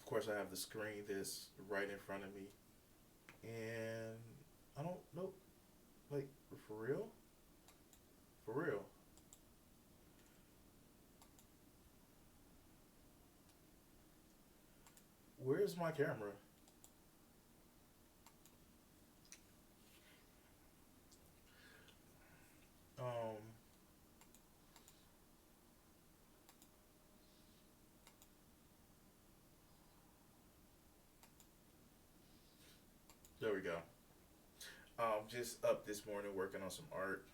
course, I have the screen that's right in front of me, and I don't know, like for real, for real. Where's my camera? Um, there we go. Just up this morning working on some art.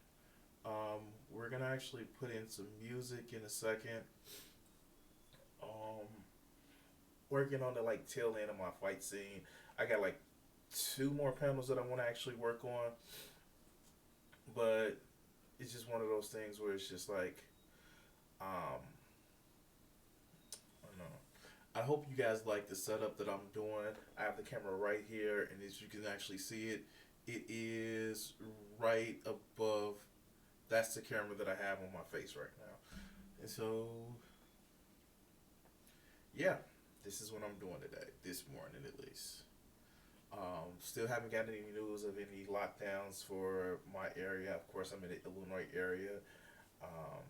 We're gonna actually put in some music in a second. Um, Working on the like tail end of my fight scene. I got like two more panels that I want to actually work on, but it's just one of those things where it's just like, I don't know. I hope you guys like the setup that I'm doing. I have the camera right here, and as you can actually see it, it is right above. That's the camera that I have on my face right now. And so, yeah, this is what I'm doing today, this morning at least. Still haven't got any news of any lockdowns for my area. Of course, I'm in the Illinois area. Um,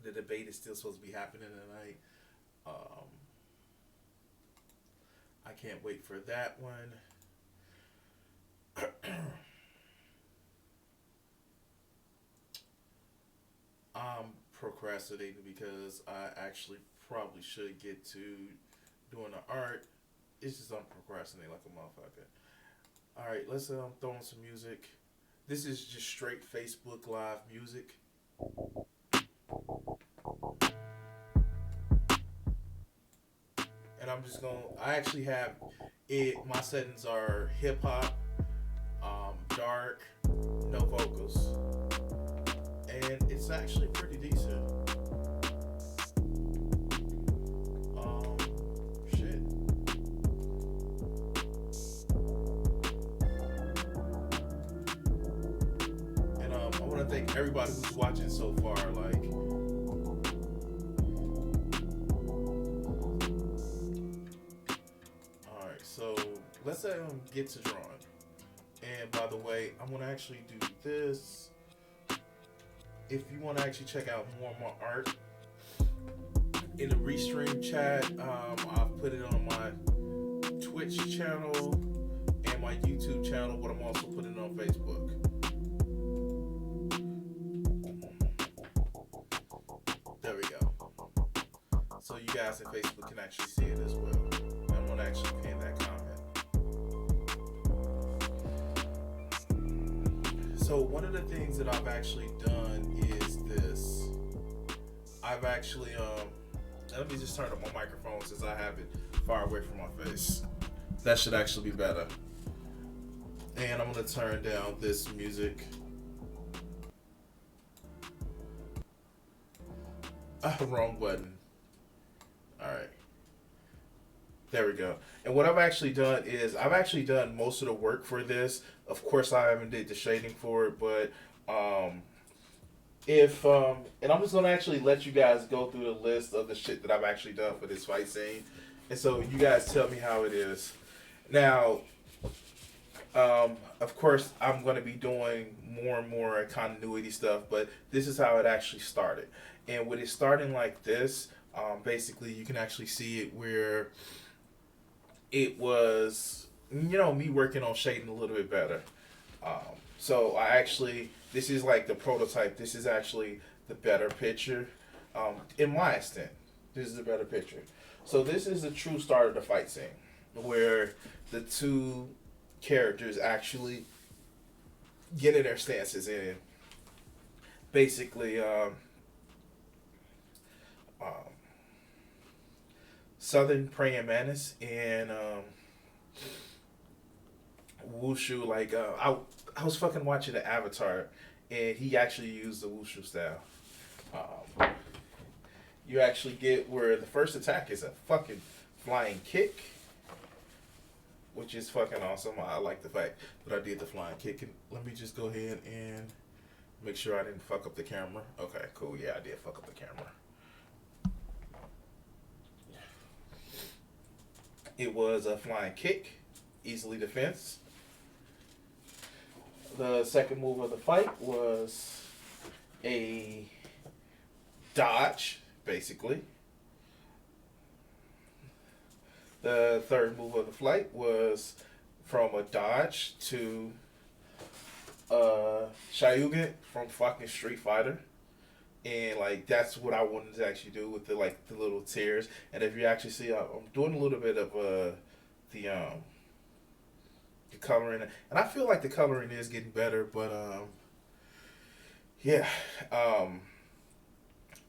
the debate is still supposed to be happening tonight. Um, I can't wait for that one. I'm procrastinating because I actually probably should get to doing the art. It's just I'm procrastinating like a motherfucker. All right, let's throw on some music. This is just straight Facebook Live music, and I'm just gonna. I actually have it. My settings are hip hop, dark, no vocals, and it's actually pretty decent. Um, Shit. And I want to thank everybody who's watching so far. Like, all right, so let's get to drawing. And by the way, I'm gonna actually do this. If you want to actually check out more of my art in the restream chat, I've put it on my Twitch channel and my YouTube channel, but I'm also putting it on Facebook. There we go. So you guys in Facebook can actually see it as well. I'm gonna actually pin that comment. So one of the things that I've actually done is this. I've actually let me just turn up my microphone since I have it far away from my face. That should actually be better. And I'm gonna turn down this music. Wrong button. All right. There we go. And what I've actually done is I've actually done most of the work for this. Of course, I haven't did the shading for it, but if and I'm just gonna actually let you guys go through the list of the shit that I've actually done for this fight scene, and so you guys tell me how it is. Now, of course, I'm gonna be doing more and more continuity stuff, but this is how it actually started. And with it starting like this, basically you can actually see it where it was, me working on shading a little bit better. So I actually, this is like the prototype. This is actually the better picture. In my extent, this is the better picture. So this is the true start of the fight scene, where the two characters actually get in their stances and basically um, Southern Praying Mantis and Wushu. Like I was fucking watching the Avatar, and he actually used the Wushu style. Um, you actually get where the first attack is a fucking flying kick, which is fucking awesome. I like the fact that I did the flying kick. And let me just go ahead and make sure I didn't fuck up the camera. Okay, cool. Yeah, I did fuck up the camera. It was a flying kick, easily defense. The second move of the fight was a dodge, basically. The third move of the flight was from a dodge to Shoryuken from fucking Street Fighter. And like that's what I wanted to actually do with the like the little tears. And if you actually see, I'm doing a little bit of the um the coloring, and I feel like the coloring is getting better. But yeah, um,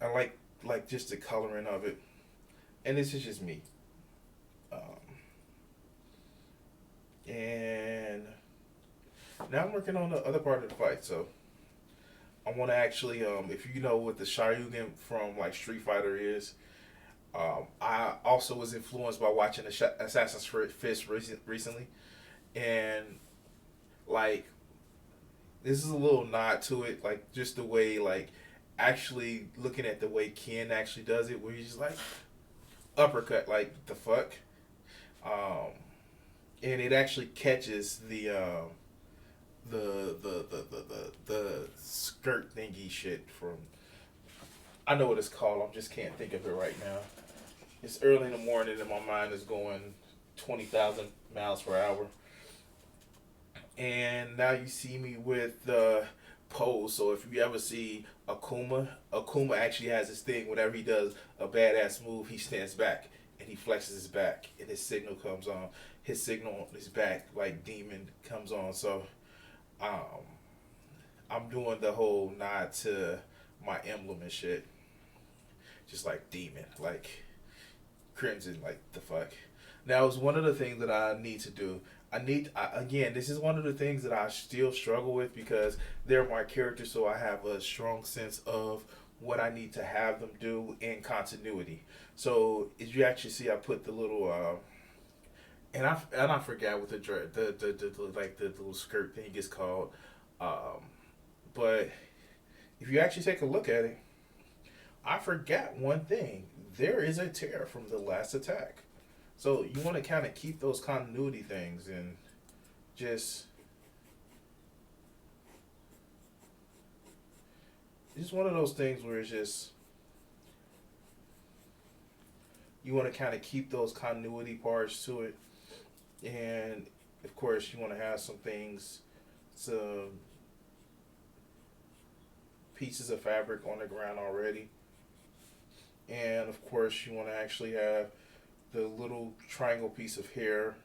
I like just the coloring of it, and this is just me. Um, and now I'm working on the other part of the fight, so I want to actually, if you know what the Shoryuken from like Street Fighter is, I also was influenced by watching the Assassin's Fist recently, and like this is a little nod to it, like just the way like actually looking at the way Ken actually does it, where he's just like uppercut, like the fuck, um, and it actually catches the skirt thingy shit from. I know what it's called. I just can't think of it right now. It's early in the morning and my mind is going 20,000 miles per hour. And now you see me with the pose. So if you ever see Akuma actually has this thing. Whenever he does a badass move, he stands back and he flexes his back, and his signal comes on. His signal, his back, like demon, comes on. So um, I'm doing the whole nod to my emblem and shit, just like demon, like crimson, like the fuck. Now it's one of the things that I need to do. Again, this is one of the things that I still struggle with because they're my characters, so I have a strong sense of what I need to have them do in continuity. So as you actually see, I put the little and I forgot what the little skirt thing is called. Um, but if you actually take a look at it, I forgot one thing. There is a tear from the last attack. So you want to kind of keep those continuity things and just it's one of those things where it's just you want to kind of keep those continuity parts to it, and of course you want to have some things, some pieces of fabric on the ground already, and of course you want to actually have the little triangle piece of hair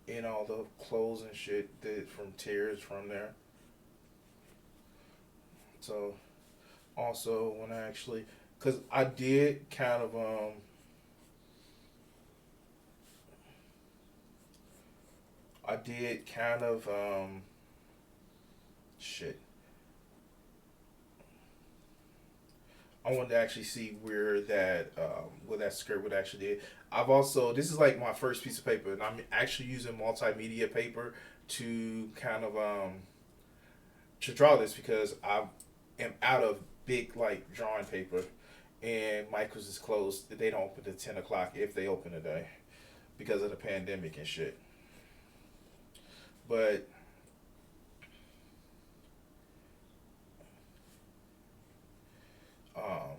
in all the clothes and shit that from tears from there. So also when I actually, cause I did kind of I did kind of shit. I wanted to actually see where that what that skirt would actually do. I've also this is like my first piece of paper, and I'm actually using multimedia paper to kind of to draw this because I am out of big like drawing paper, and Michael's is closed. They don't open at 10 o'clock if they open today because of the pandemic and shit. But um,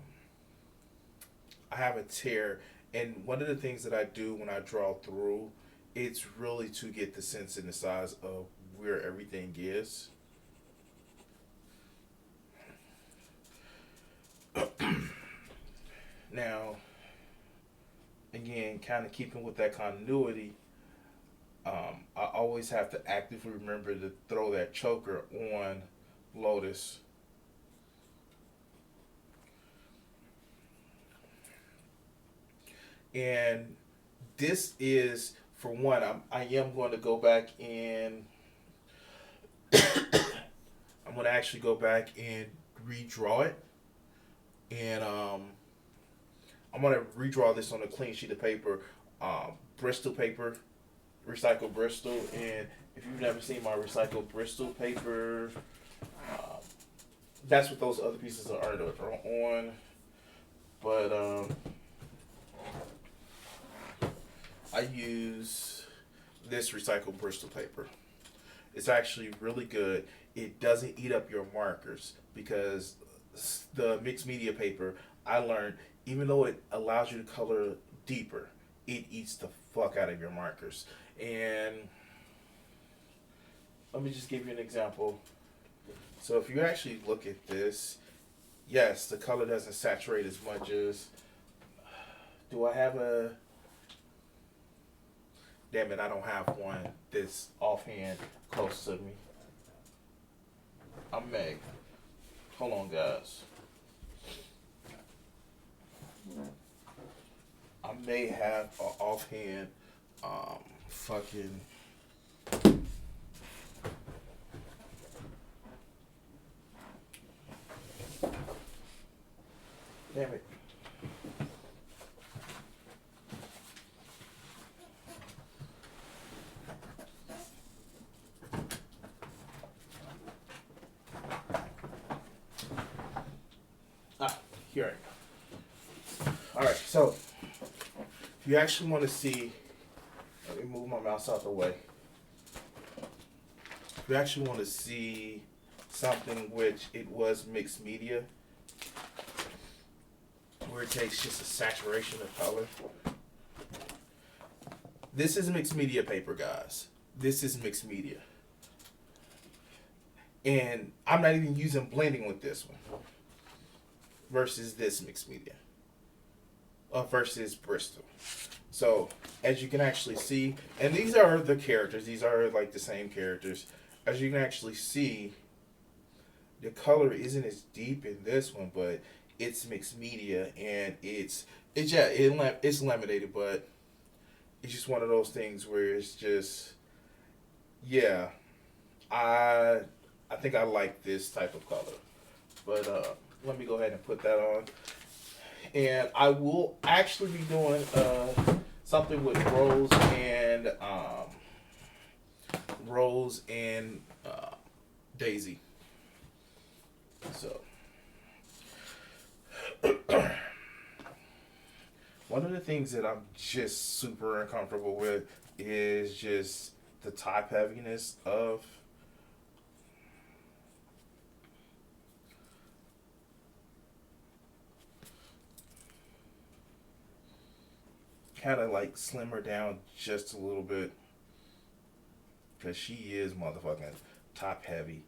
I have a tear, and one of the things that I do when I draw through, it's really to get the sense and the size of where everything is. Now, again, kind of keeping with that continuity, I always have to actively remember to throw that choker on Lotus. And this is, for one, I am going to go back and I'm going to actually go back and redraw it. And I'm going to redraw this on a clean sheet of paper, Bristol paper, recycled Bristol. And if you've never seen my recycled Bristol paper, um, that's what those other pieces of art are on. But I use this recycled Bristol paper. It's actually really good. It doesn't eat up your markers because the mixed media paper, I learned, even though it allows you to color deeper, it eats the fuck out of your markers. And let me just give you an example. So if you actually look at this, yes, the color doesn't saturate as much as. Do I have a? Damn it, I don't have one that's offhand close to me. I may. Hold on, guys. I may have an offhand, fucking. Damn it. Here. Alright, so if you actually want to see, let me move my mouse out the way. If you actually want to see something which it was mixed media, where it takes just a saturation of color. This is mixed media paper, guys. This is mixed media. And I'm not even using blending with this one versus this mixed media. Versus Bristol. So, as you can actually see, and these are the characters, these are like the same characters. As you can actually see, the color isn't as deep in this one, but it's mixed media and it's laminated, but it's just one of those things where it's just, yeah, I think I like this type of color. But let me go ahead and put that on. And I will actually be doing something with Rose and Daisy. So one of the things that I'm just super uncomfortable with is just the top heaviness of kind of like slim her down just a little bit because she is motherfucking top heavy.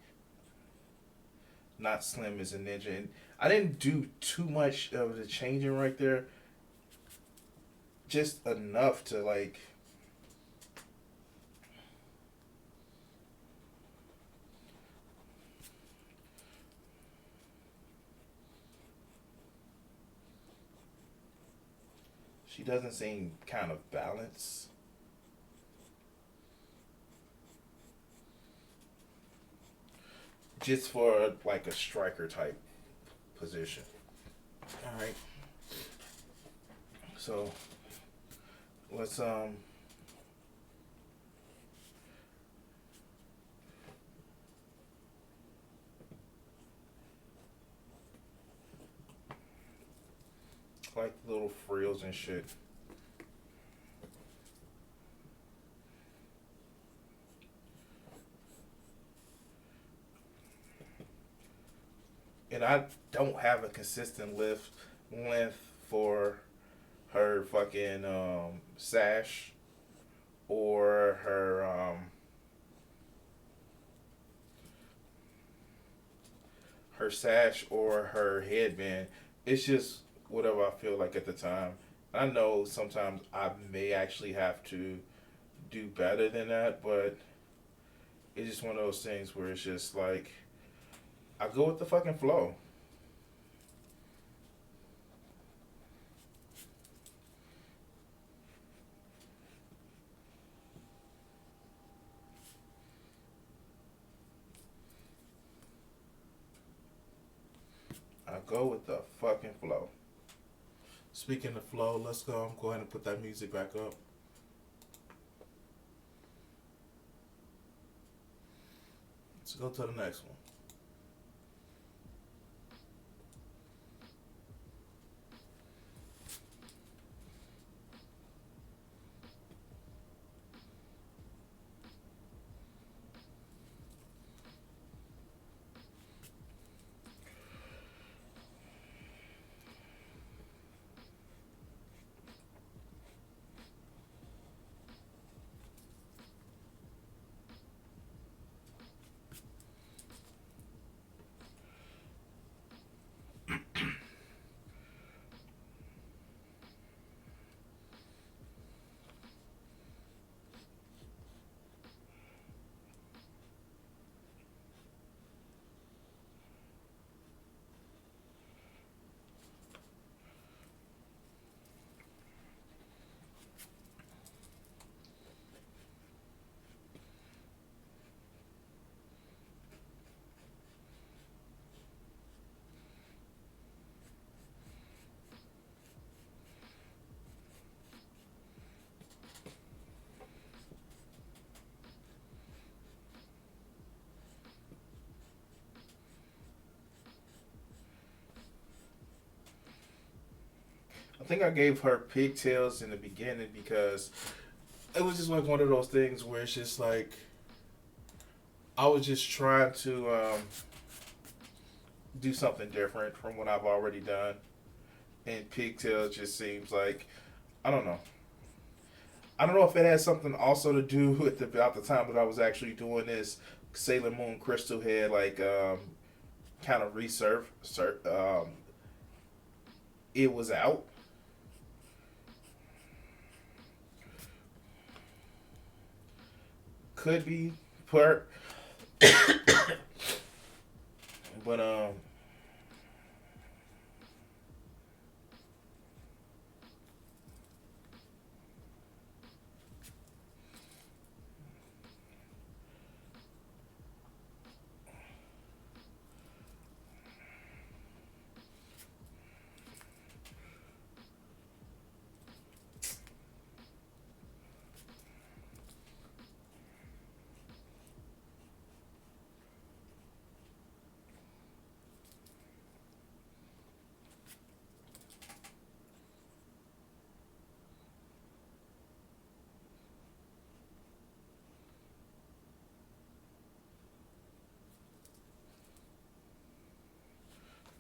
Not slim as a ninja. And I didn't do too much of the changing right there. Just enough to like. She doesn't seem kind of balanced. Just for like a striker type position. Alright. So let's like little frills and shit. And I don't have a consistent length for her fucking sash or her sash or her headband. It's just whatever I feel like at the time. I know sometimes I may actually have to do better than that, but it's just one of those things where it's just like I go with the fucking flow. I go with the fucking flow. Speaking of flow, let's go ahead and put that music back up. Let's go to the next one. think I gave her pigtails in the beginning because it was just like one of those things where it's just like I was just trying to do something different from what I've already done, and pigtails just seems like I don't know. I don't know if it has something also to do with about the time that I was actually doing this. Sailor Moon Crystal had like kind of it was out. Could be part, but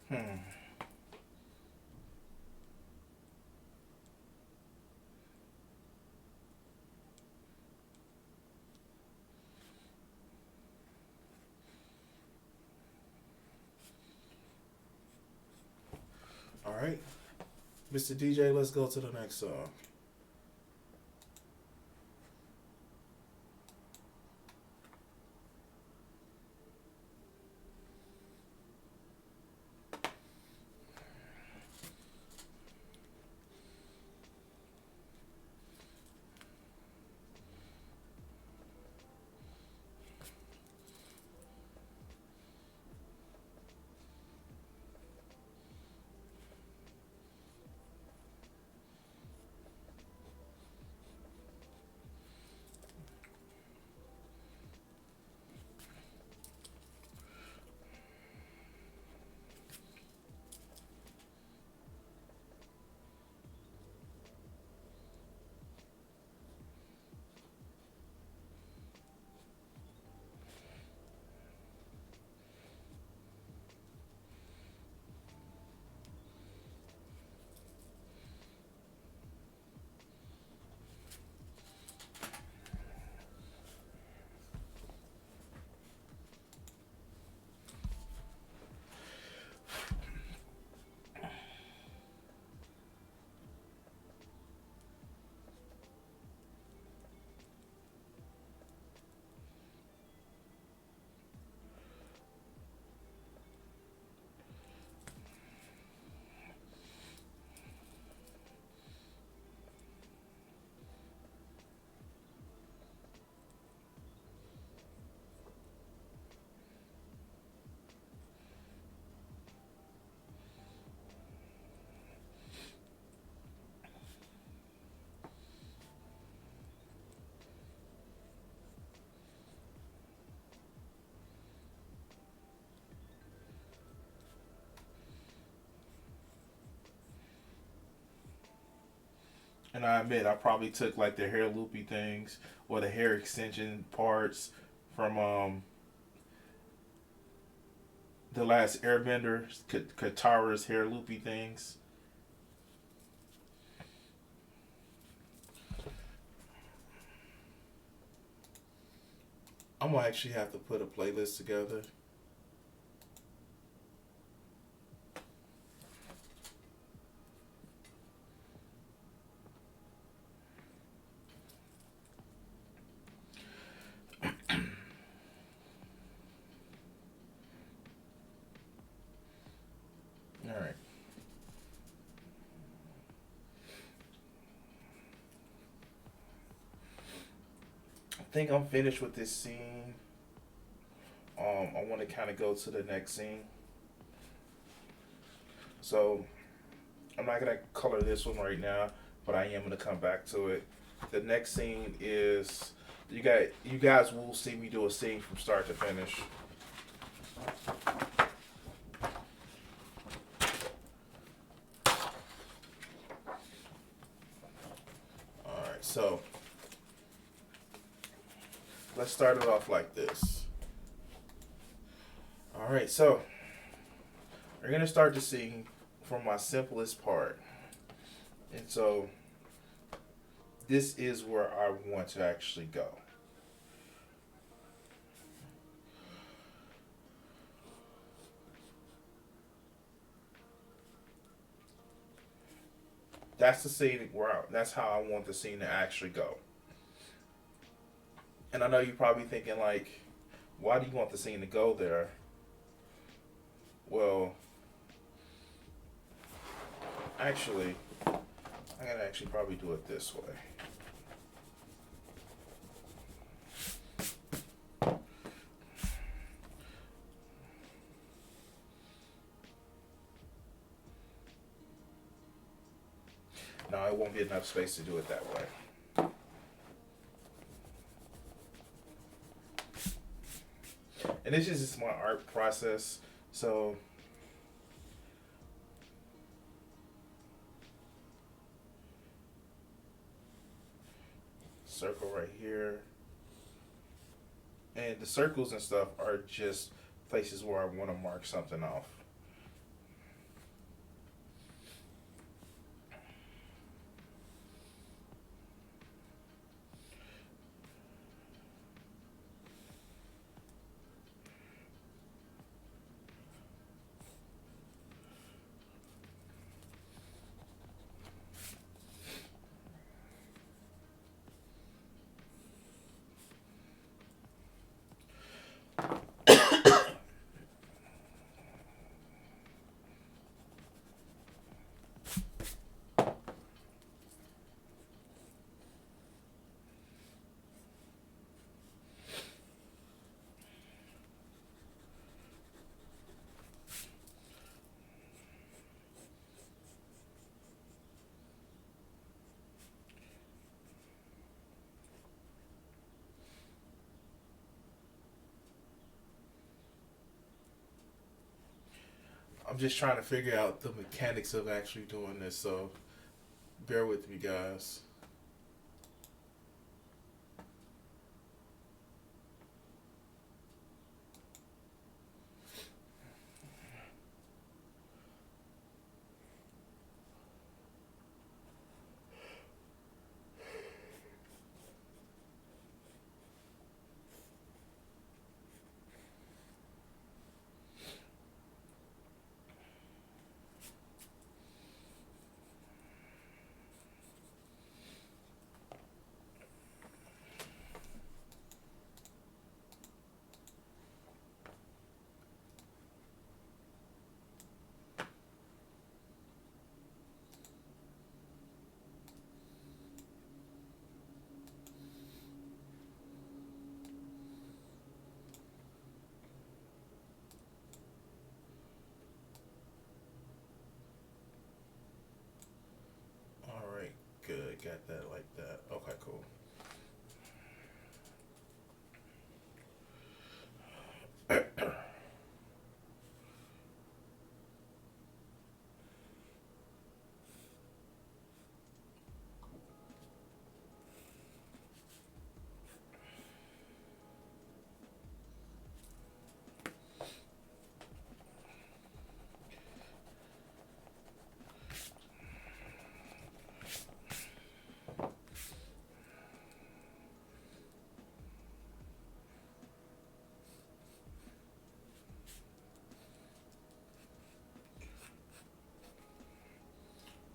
hmm. All right, Mr. DJ, let's go to the next song. And I admit, I probably took like the hair loopy things or the hair extension parts from the last Airbender, Katara's hair loopy things. I'm gonna actually have to put a playlist together. All right. I think I'm finished with this scene. I want to kind of go to the next scene. So I'm not gonna color this one right now, but I am gonna come back to it. The next scene is you guys will see me do a scene from start to finish. So let's start it off like this. All right, so we're gonna start the scene from my simplest part, and so this is where I want to actually go. That's the scene where that's how I want the scene to actually go. And I know you're probably thinking like, why do you want the scene to go there? Well, actually, I'm gonna actually probably do it this way. No, it won't be enough space to do it that way. And this is just my art process. So circle right here. And the circles and stuff are just places where I want to mark something off. I'm just trying to figure out the mechanics of actually doing this, so bear with me, guys. All right, good. Got that like that. Okay, cool.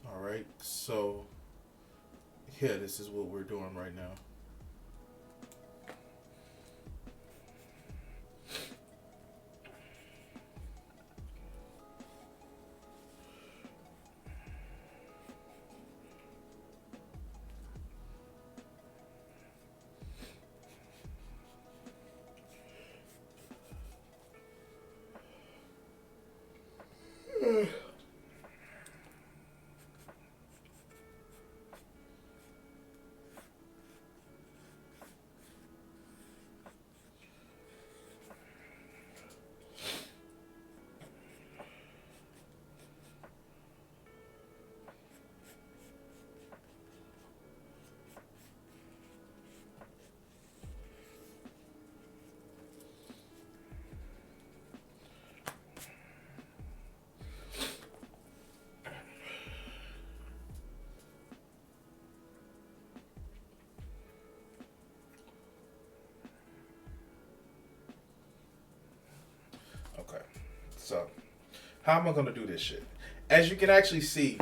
All right, so yeah, this is what we're doing right now. Okay. So, how am I going to do this shit? As you can actually see,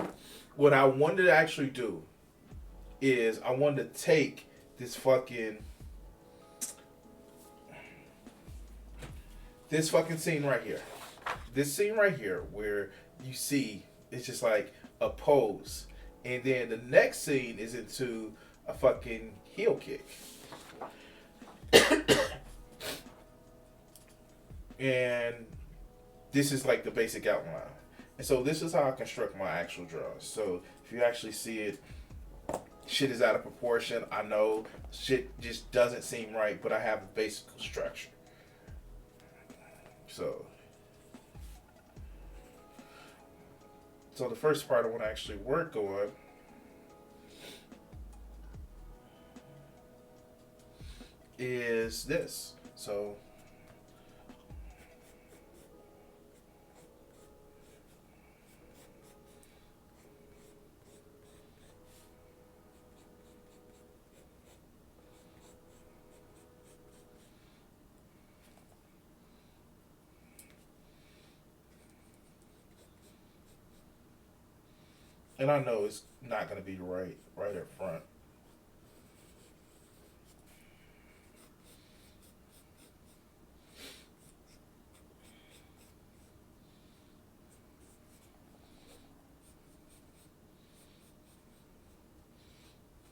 what I wanted to actually do is I wanted to take this fucking scene right here. This scene right here where you see it's just like a pose. And then the next scene is into a fucking heel kick. And this is like the basic outline. And so this is how I construct my actual draws. So if you actually see it, shit is out of proportion. I know shit just doesn't seem right, but I have a basic structure. So the first part I want to actually work on is this. So and I know it's not going to be right up front.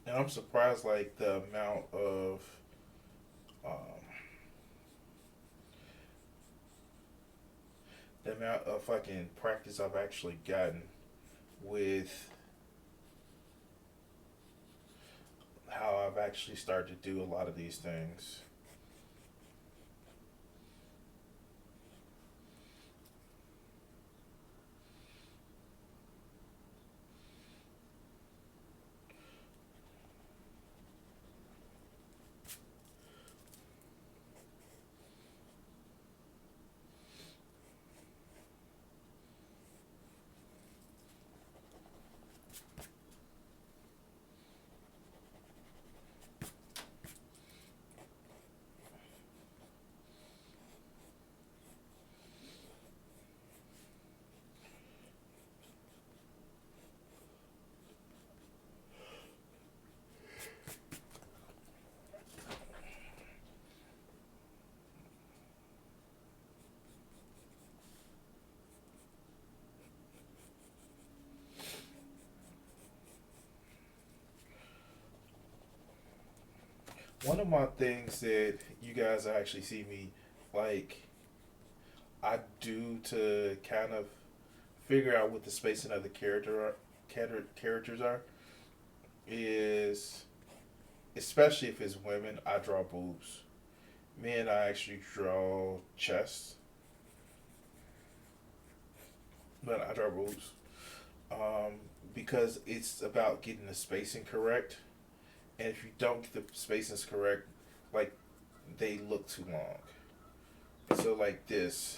And I'm surprised, like um, the amount of fucking practice I've actually gotten with how I've actually started to do a lot of these things. One of my things that you guys actually see me like I do to kind of figure out what the spacing of the characters are is, especially if it's women, I draw boobs. Men, I actually draw chest, but I draw boobs um, because it's about getting the spacing correct. And if you don't get the spacings correct, like they look too long. So like this,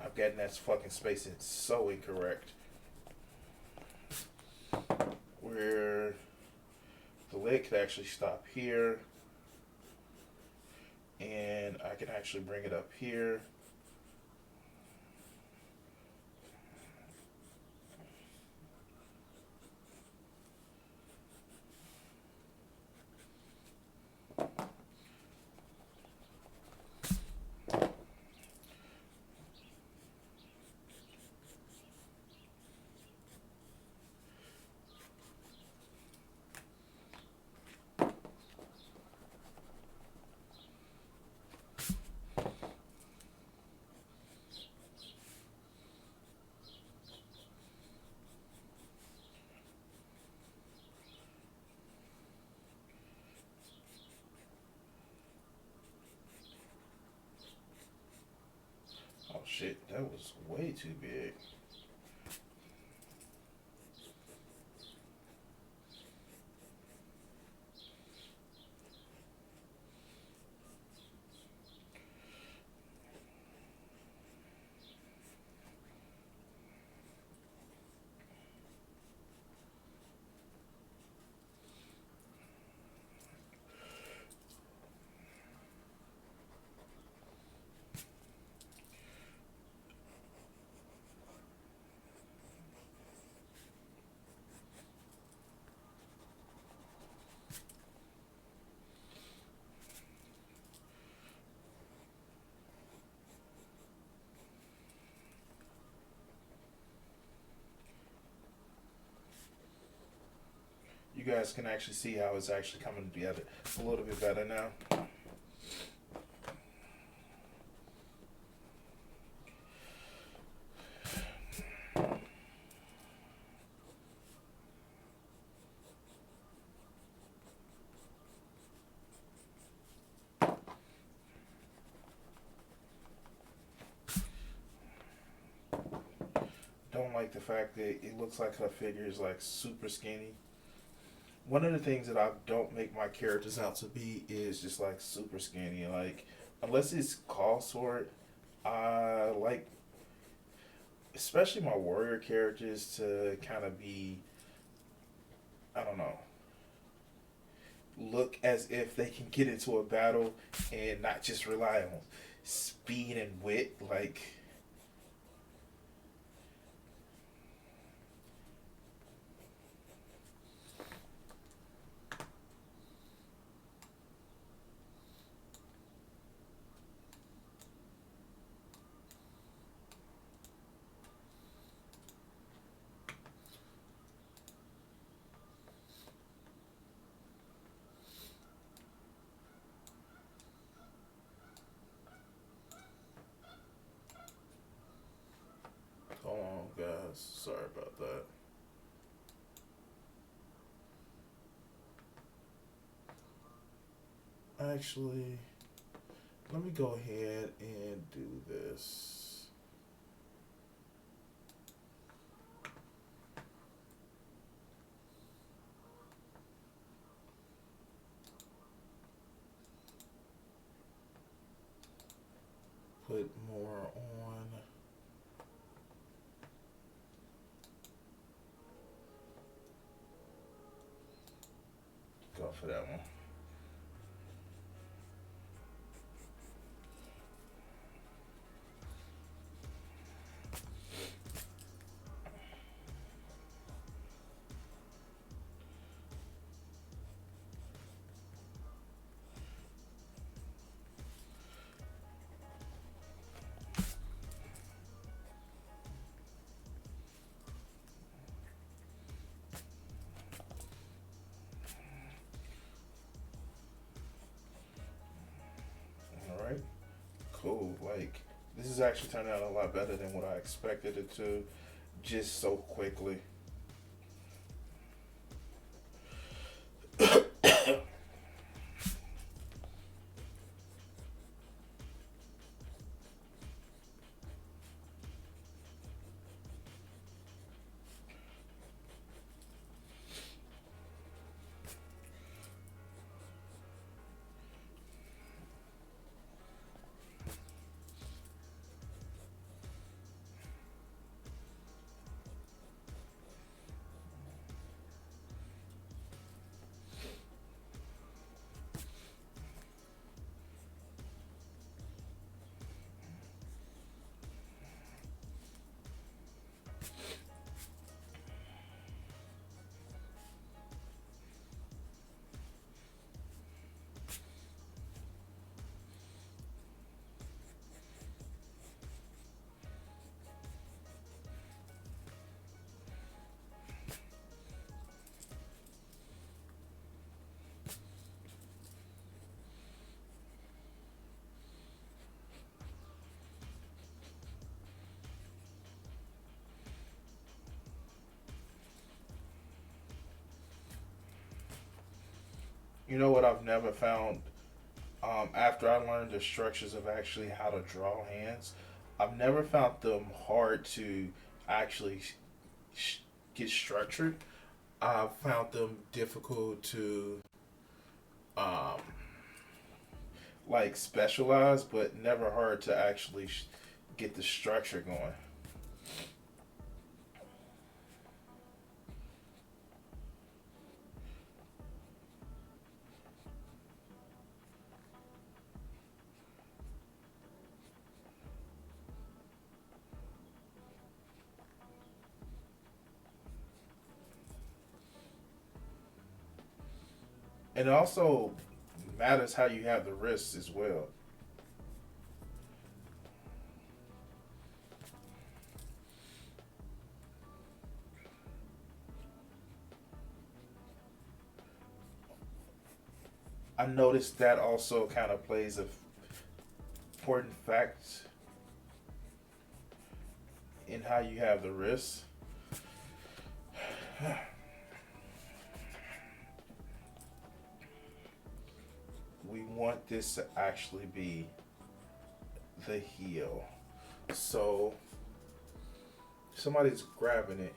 I've gotten that fucking spacing so incorrect. Where the leg could actually stop here, and I can actually bring it up here. Oh shit, that was way too big. you guys can actually see how it's actually coming together a little bit better now. Don't like the fact that it looks like her figure is like super skinny. One of the things that I don't make my characters out to be is just like super skinny. Like, unless it's calls for it, I like, especially my warrior characters, to kind of be, I don't know, look as if they can get into a battle and not just rely on speed and wit. Like, hold on, guys. Sorry about that. Actually, let me go ahead and do this. Put more on. Go for that one. All right. Cool. Like, this is actually turning out a lot better than what I expected it to, just so quickly. You know what I've never found, after I learned the structures of actually how to draw hands, I've never found them hard to actually sh- get structured. I've found them difficult to um, like specialize, but never hard to actually get the structure going. And it also matters how you have the wrists as well. I noticed that also kind of plays a important fact in how you have the wrist. We want this to actually be the heel. So somebody's grabbing it.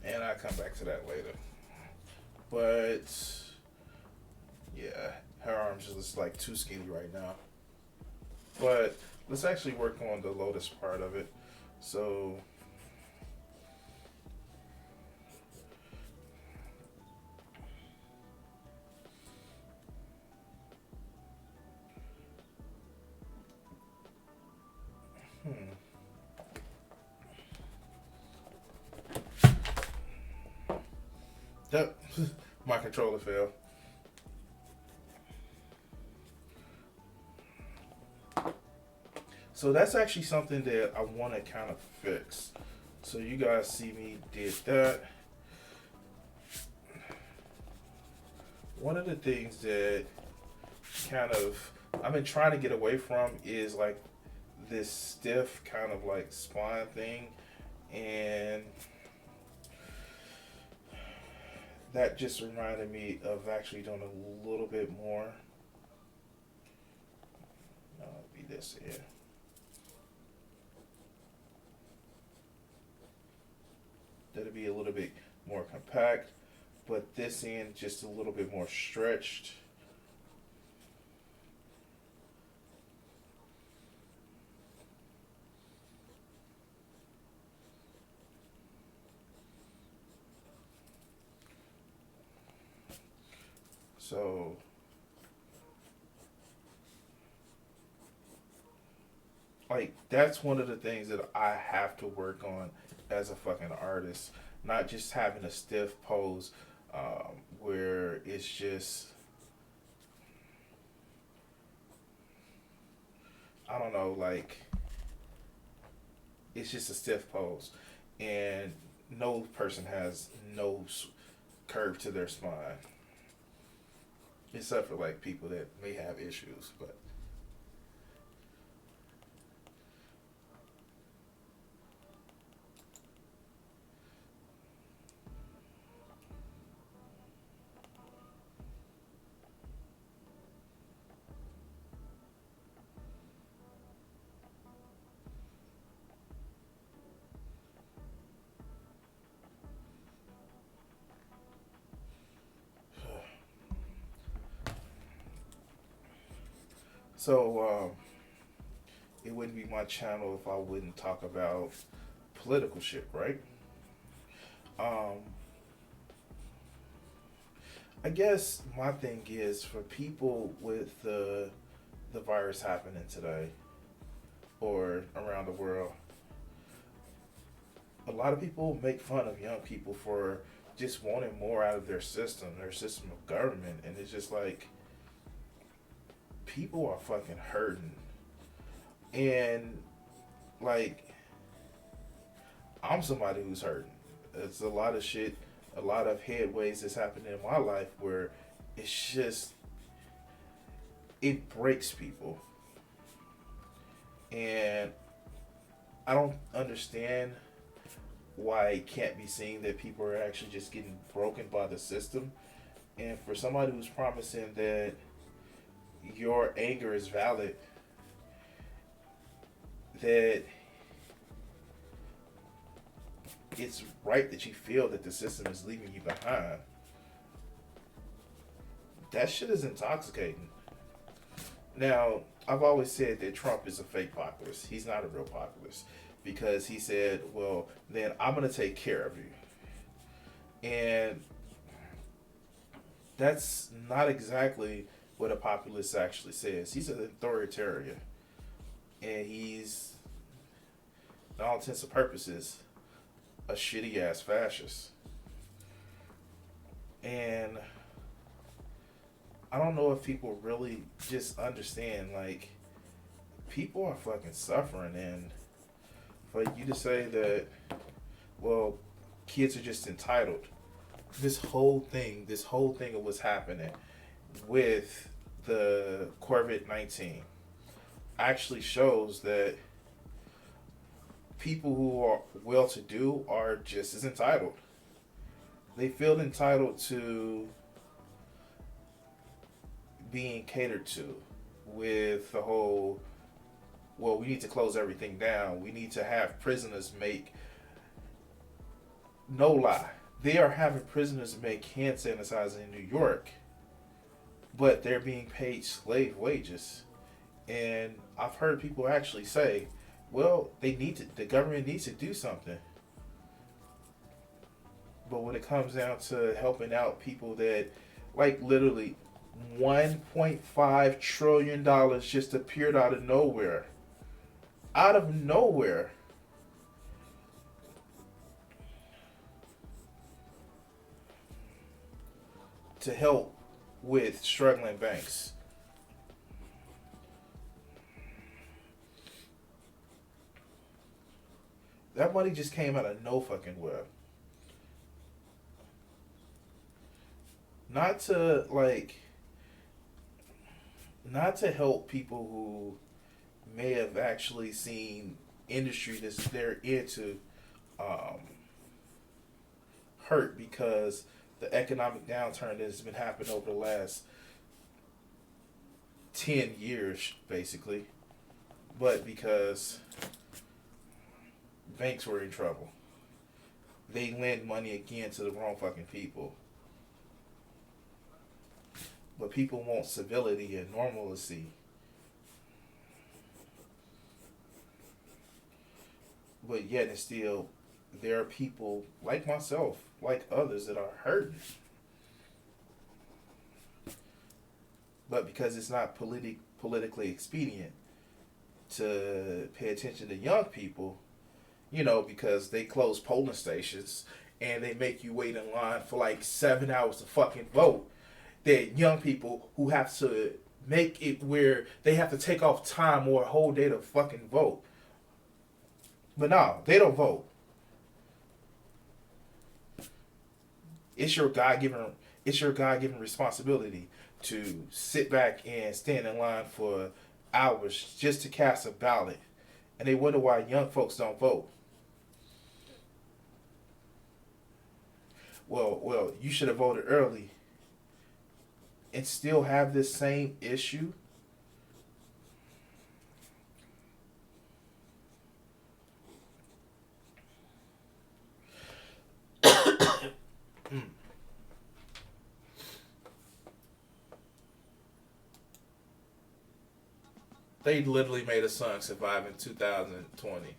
And I'll come back to that later. But yeah, her arms are just like too skinny right now. But let's actually work on the lotus part of it. So hmm. Yep. My controller fell. So that's actually something that I want to kind of fix. So you guys see me did that. One of the things that kind of I've been trying to get away from is like this stiff kind of like spine thing, and that just reminded me of actually doing a little bit more. Be this here. That'll be a little bit more compact, but this end just a little bit more stretched. So like that's one of the things that I have to work on as a fucking artist. Not just having a stiff pose where it's just I don't know, like it's just a stiff pose, and no person has no curve to their spine, except for like people that may have issues. But so it wouldn't be my channel if I wouldn't talk about political shit, right? Um, I guess my thing is for people with the virus happening today or around the world, a lot of people make fun of young people for just wanting more out of their system of government, and it's just like people are fucking hurting, and like I'm somebody who's hurting. It's a lot of shit, a lot of headways that's happening in my life where it's just it breaks people. And I don't understand why it can't be seen that people are actually just getting broken by the system. And for somebody who's promising that your anger is valid, that it's right that you feel that the system is leaving you behind, that shit is intoxicating. Now, I've always said that Trump is a fake populist. He's not a real populist because he said, well, then I'm going to take care of you. And that's not exactly what a populist actually says. He's an authoritarian. And he's, in all intents and purposes, a shitty ass fascist. And I don't know if people really just understand, like, people are fucking suffering, and for you to say that, well, kids are just entitled, this whole thing of what's happening with the COVID-19 actually shows that people who are well-to-do are just as entitled. They feel entitled to being catered to with the whole, well, we need to close everything down. We need to have prisoners make, no lie, they are having prisoners make hand sanitizer in New York, but they're being paid slave wages. And I've heard people actually say, well, the government needs to do something. But when it comes down to helping out people that, like, literally $1.5 trillion just appeared out of nowhere. Out of nowhere. To help with struggling banks. That money just came out of no fucking where. Not to, like, not to help people who may have actually seen industry that they're into um, hurt because the economic downturn that has been happening over the last 10 years, basically, but because banks were in trouble. They lend money again to the wrong fucking people. But people want civility and normalcy. But yet and still, there are people like myself, like others, that are hurting. But because it's not politically expedient to pay attention to young people, because they close polling stations and they make you wait in line for like 7 hours to fucking vote, that young people who have to make it where they have to take off time or a whole day to fucking vote. But no, they don't vote. It's your God-given responsibility to sit back and stand in line for hours just to cast a ballot. And they wonder why young folks don't vote. Well, you should have voted early and still have this same issue. They literally made a song survive in 2020.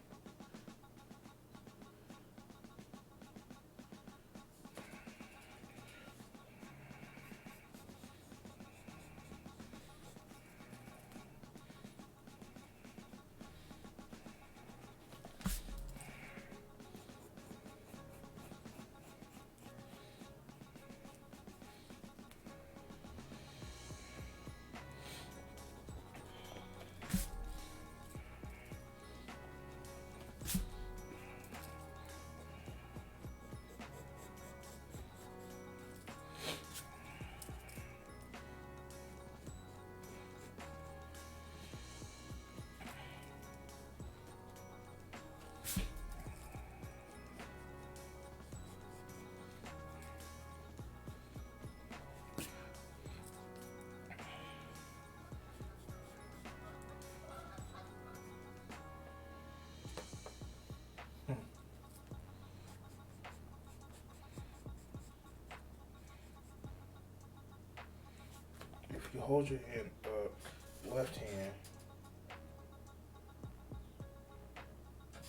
if you hold your hand up, left hand.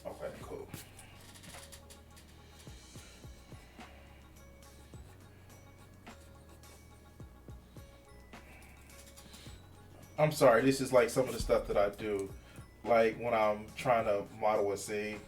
Okay, cool. I'm sorry. This is like some of the stuff that I do, like when I'm trying to model a scene.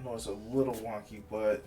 No, it's a little wonky, but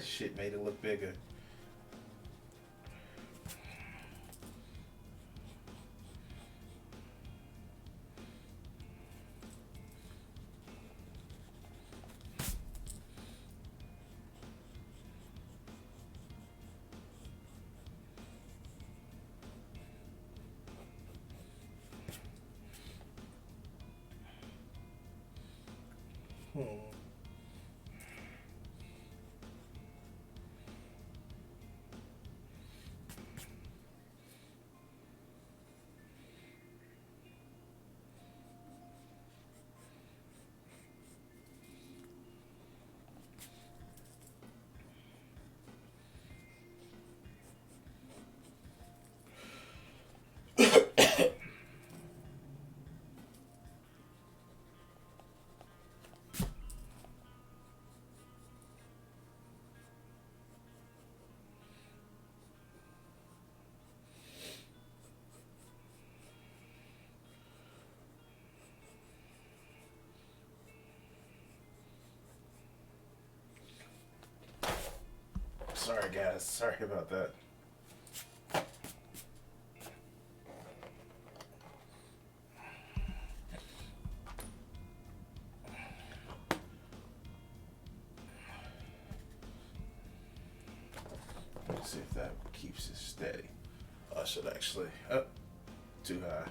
Shit made it look bigger. Hmm. Sorry, guys. Sorry about that. Let's see if that keeps it steady. I should actually. Oh, too high.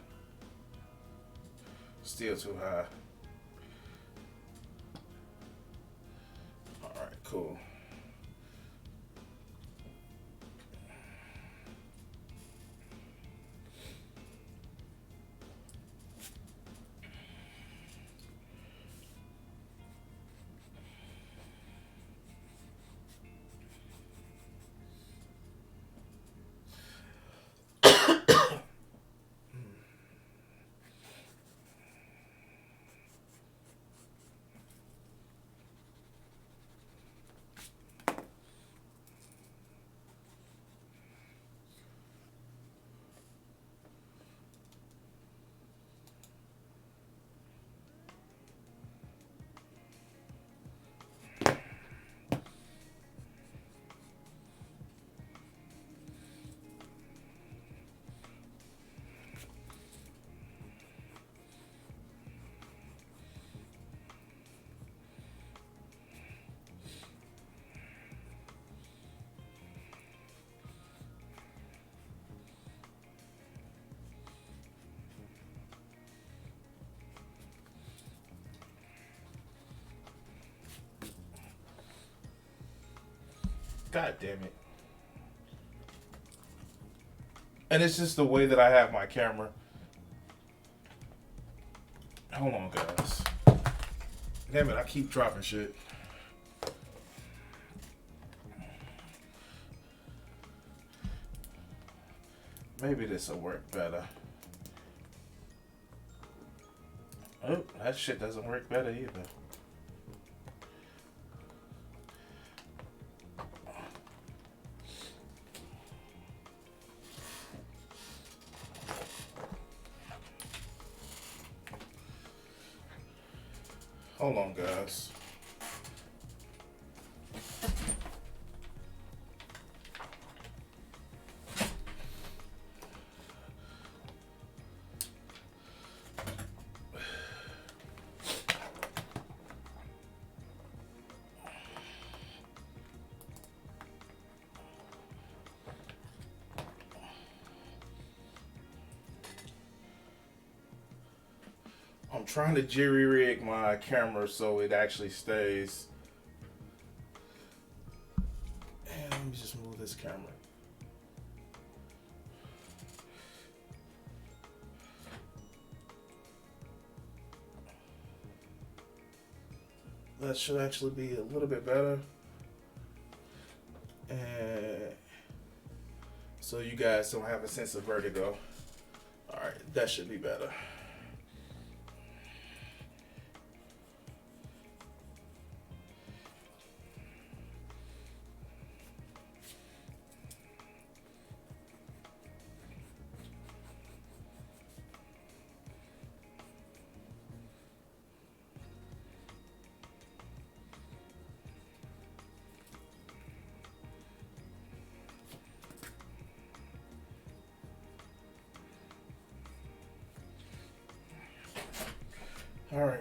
Still too high. Alright, cool. God damn it. And it's just the way that I have my camera. Hold on, guys. Damn it, I keep dropping shit. Maybe this will work better. Oh, that shit doesn't work better either. Hold on, guys. I'm trying to jerry rig my camera so it actually stays. And let me just move this camera. That should actually be a little bit better. And so you guys don't have a sense of vertigo. Alright, that should be better. All right.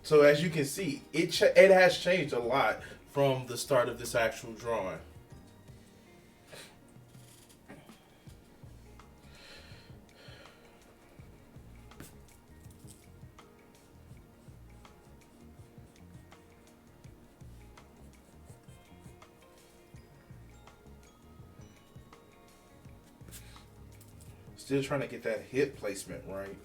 So as you can see, it has changed a lot from the start of this actual drawing. Still trying to get that hip placement right.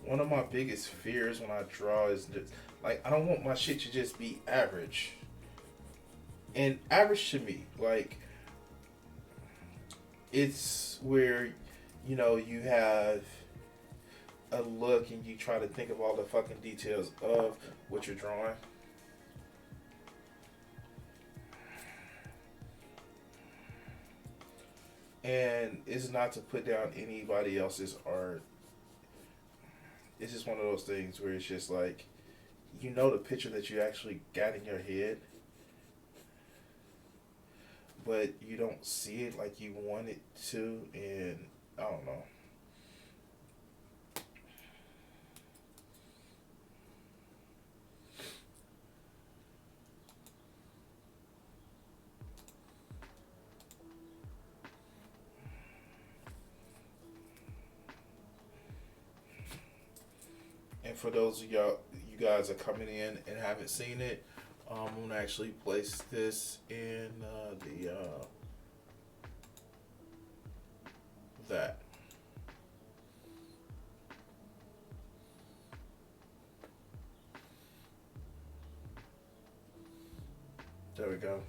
One of my biggest fears when I draw is just, like, I don't want my shit to just be average. And average to me, like, it's where, you have a look and you try to think of all the fucking details of what you're drawing. And it's not to put down anybody else's art. It's just one of those things where it's just like, the picture that you actually got in your head, but you don't see it like you want it to, and I don't know. And for those of you guys are coming in and haven't seen it, I'm gonna actually place this in the that. There we go.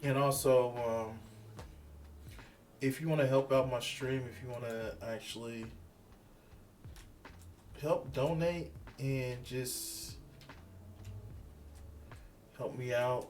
And also, if you want to help out my stream, if you want to actually help donate and just help me out.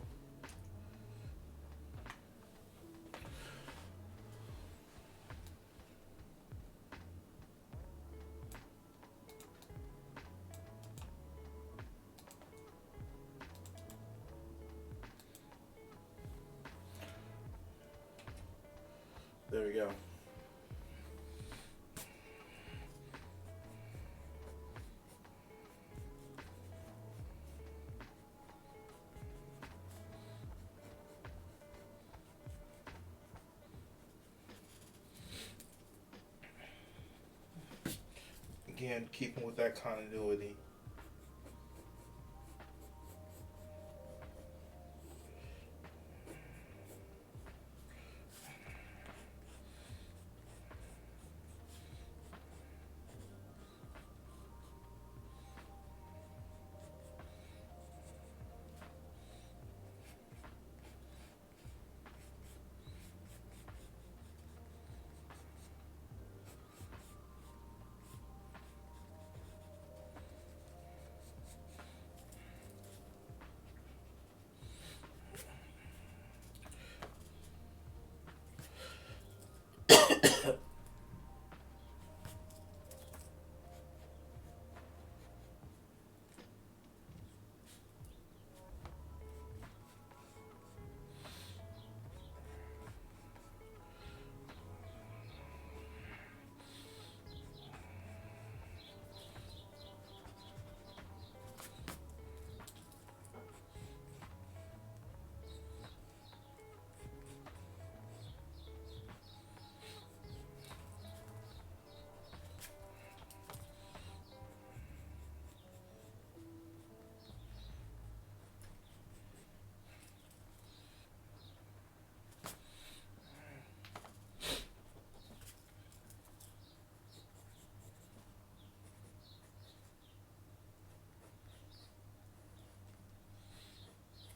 There we go. Again, keeping with that continuity.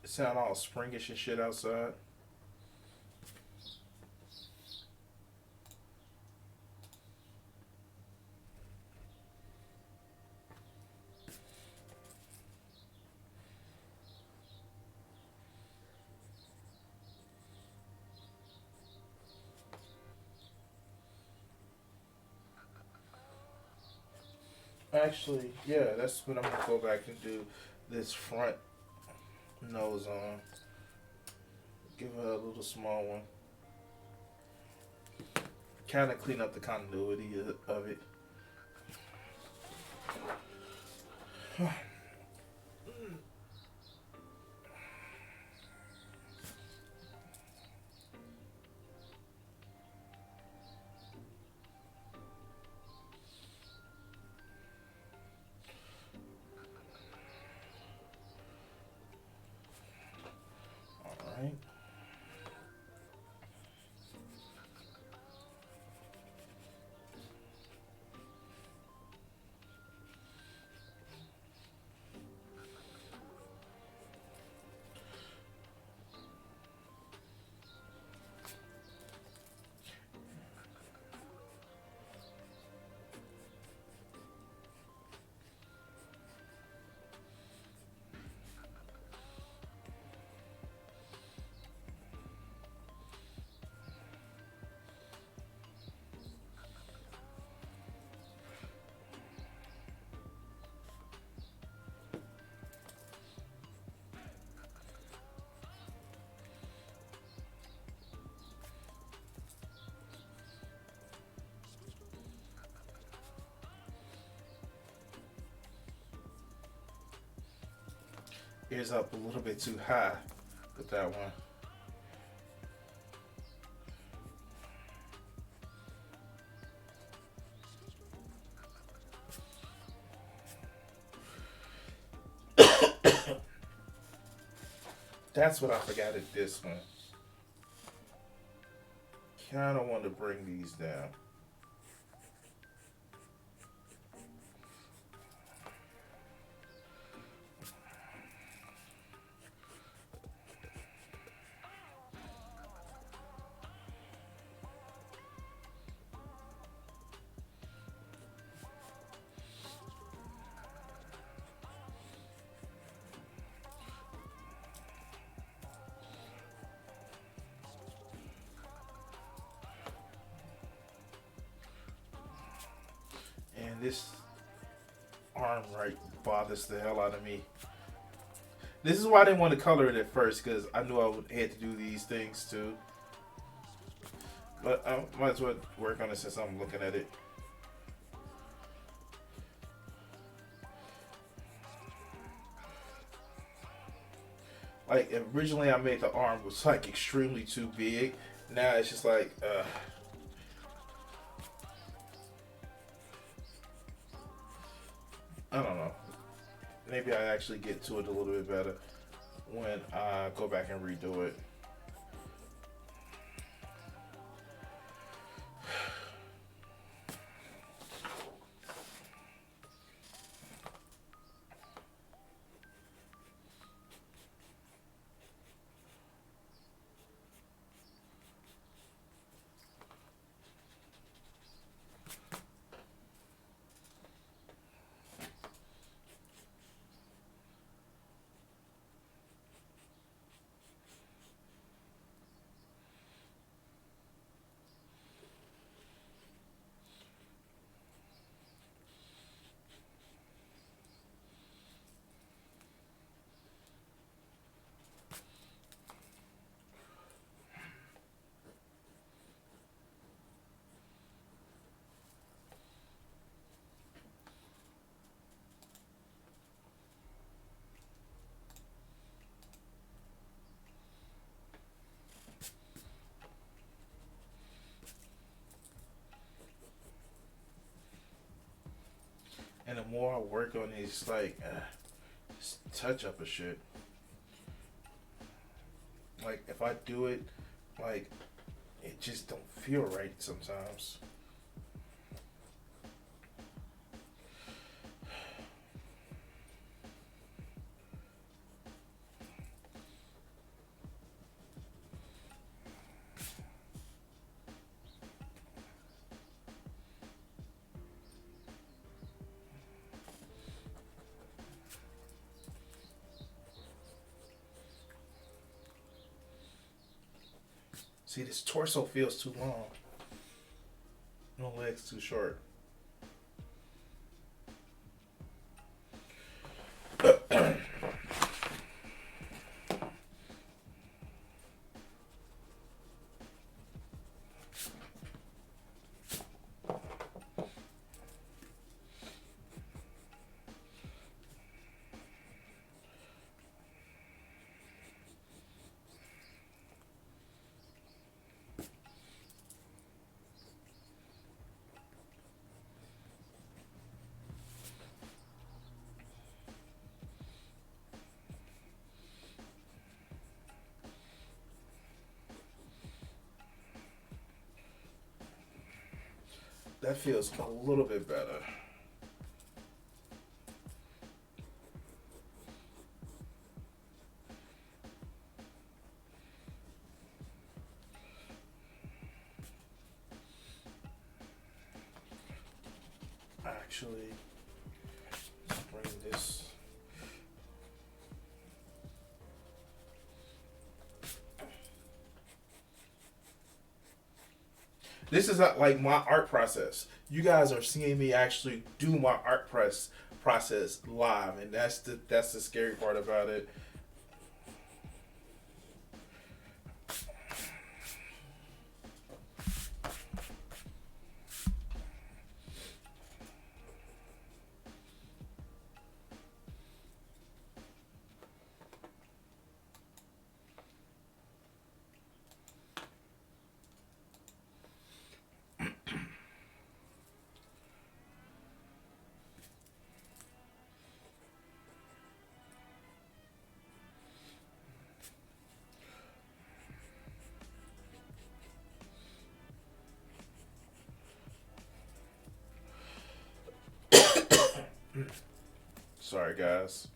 It sound all springish and shit outside. Actually, yeah, that's what I'm gonna go back and do. This front nose on. Give her a little small one. Kind of clean up the continuity of it. All right. Ears up a little bit too high with that one. That's what I forgot at this one. Kind of want to bring these down. And this arm right bothers the hell out of me. This is why I didn't want to color it at first because I knew I would had to do these things too. But I might as well work on it since I'm looking at it. Like originally, I made the arm was like extremely too big. Now it's just like, I don't know. Maybe I actually get to it a little bit better when I go back and redo it. And the more I work on these, like, just touch up of shit. Like, if I do it, like, it just don't feel right sometimes. See, this torso feels too long. No legs too short. That feels a little bit better. Actually, let's bring this. This is like my art process. You guys are seeing me actually do my art press process live, and that's the scary part about it. Sorry, guys.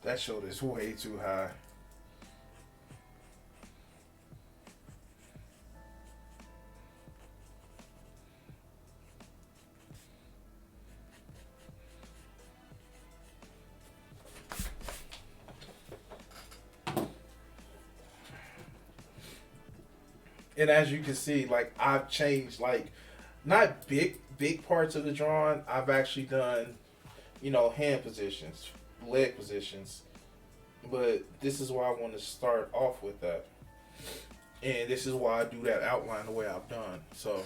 That shoulder's way too high. And as you can see, like I've changed, like not big parts of the drawing. I've actually done, hand positions, leg positions. But this is why I want to start off with that, and this is why I do that outline the way I've done. So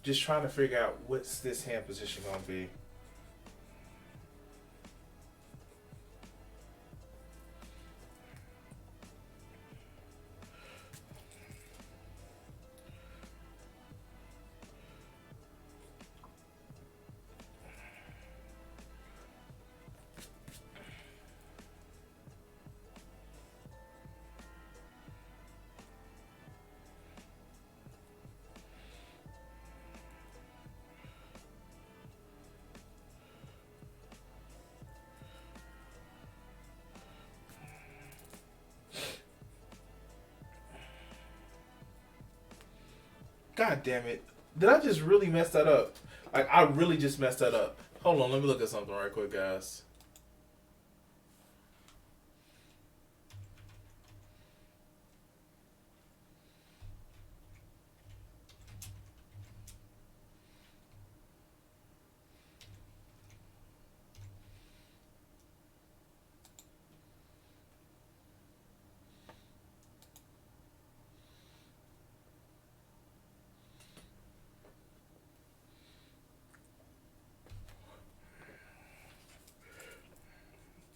just trying to figure out what's this hand position gonna be. God damn it! Did I just really mess that up? Like I really just messed that up. Hold on, let me look at something right quick, guys.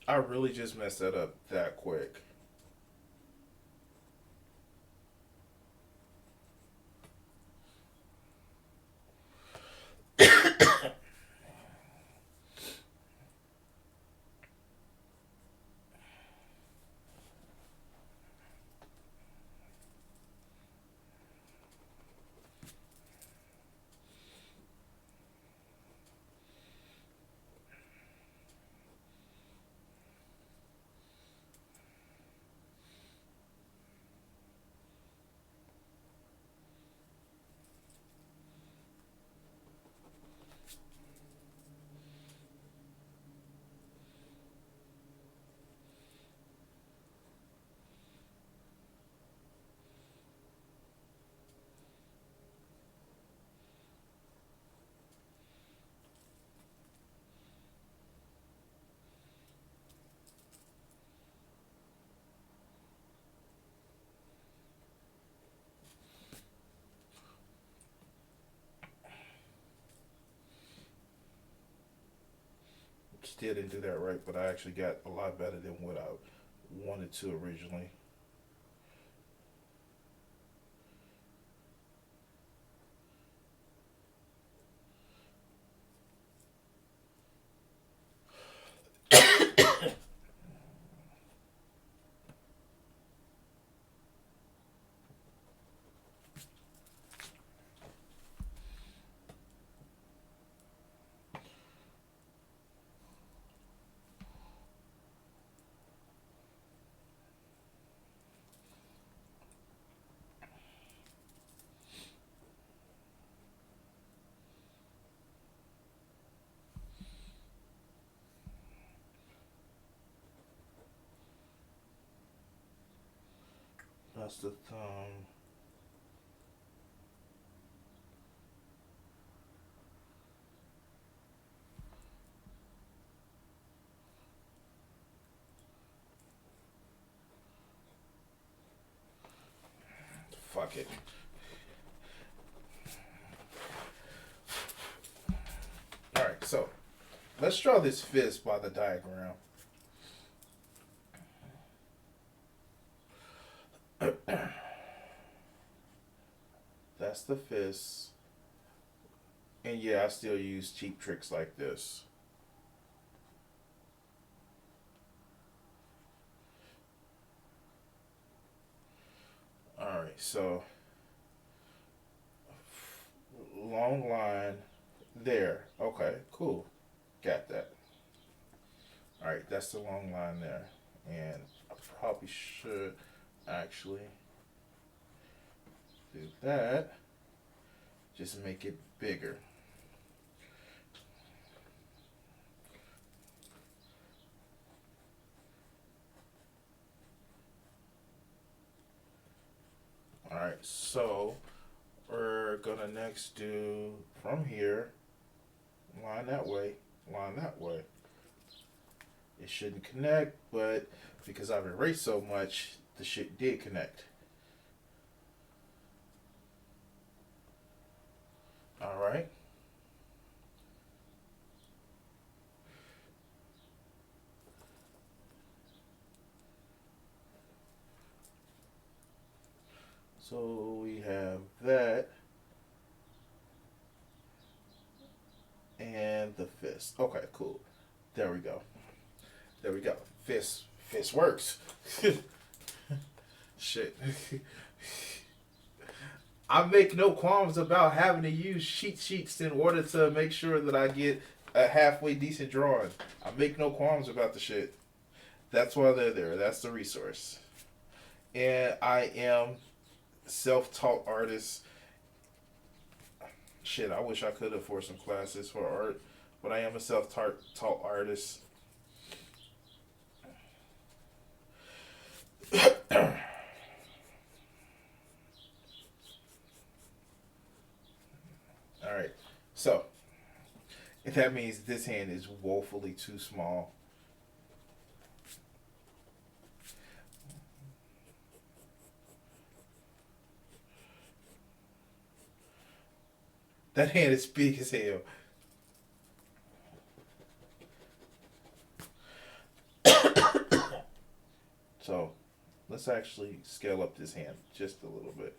I really just messed that up that quick. still didn't do that right, but I actually got a lot better than what I wanted to originally. That's the thumb. Fuck it. All right, so let's draw this fist by the diagram. That's the fist. And yeah, I still use cheap tricks like this. All right, so long line there. Okay, cool. Got that. All right, that's the long line there. And I probably should actually do that. Just make it bigger. All right, so we're gonna next do from here, line that way, line that way. It shouldn't connect, but because I've erased so much, the shit did connect. All right. So we have that and the fist. Okay, cool. There we go. There we go. Fist works. Shit. I make no qualms about having to use cheat sheets in order to make sure that I get a halfway decent drawing. I make no qualms about the shit. That's why they're there. That's the resource. And I am self-taught artist. Shit, I wish I could afford some classes for art, but I am a self-taught artist. All right, so that means this hand is woefully too small. That hand is big as hell. So let's actually scale up this hand just a little bit.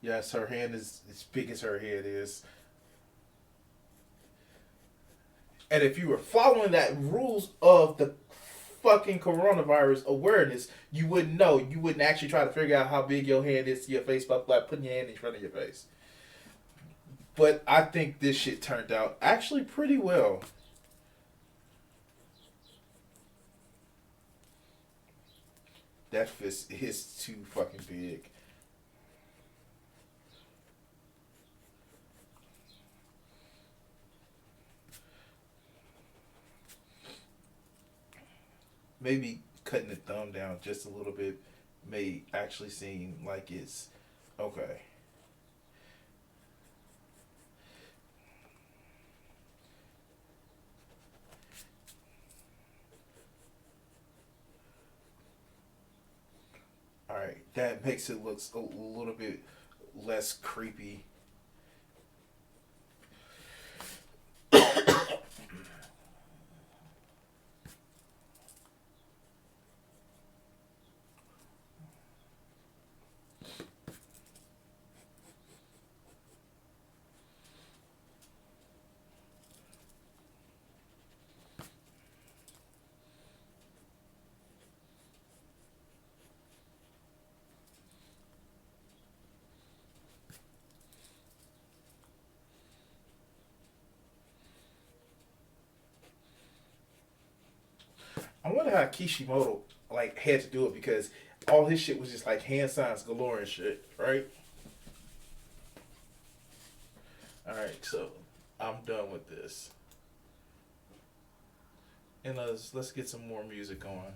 Yes, her hand is as big as her head is. And if you were following that rules of the fucking coronavirus awareness, you wouldn't know. You wouldn't actually try to figure out how big your hand is to your face by like putting your hand in front of your face. But I think this shit turned out actually pretty well. That fist is too fucking big. Maybe cutting the thumb down just a little bit may actually seem like it's Okay. All right. That makes it look a little bit less creepy. I wonder how Kishimoto like had to do it because all his shit was just like hand signs galore and shit, right? All right, so I'm done with this, and let's get some more music on.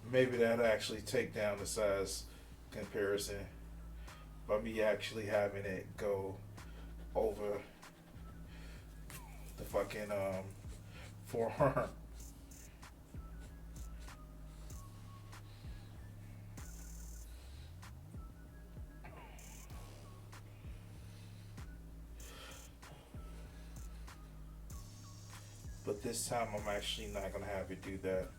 Maybe that'll actually take down the size comparison by me actually having it go over the fucking forearm. But this time I'm actually not gonna have it do that.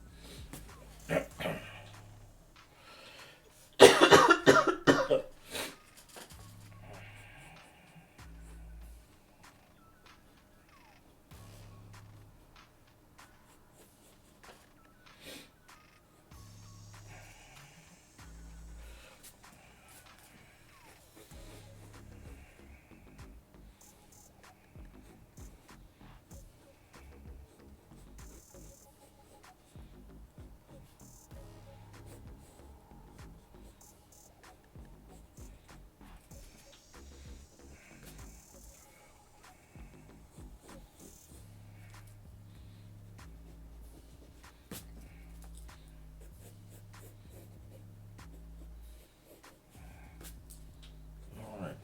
All right.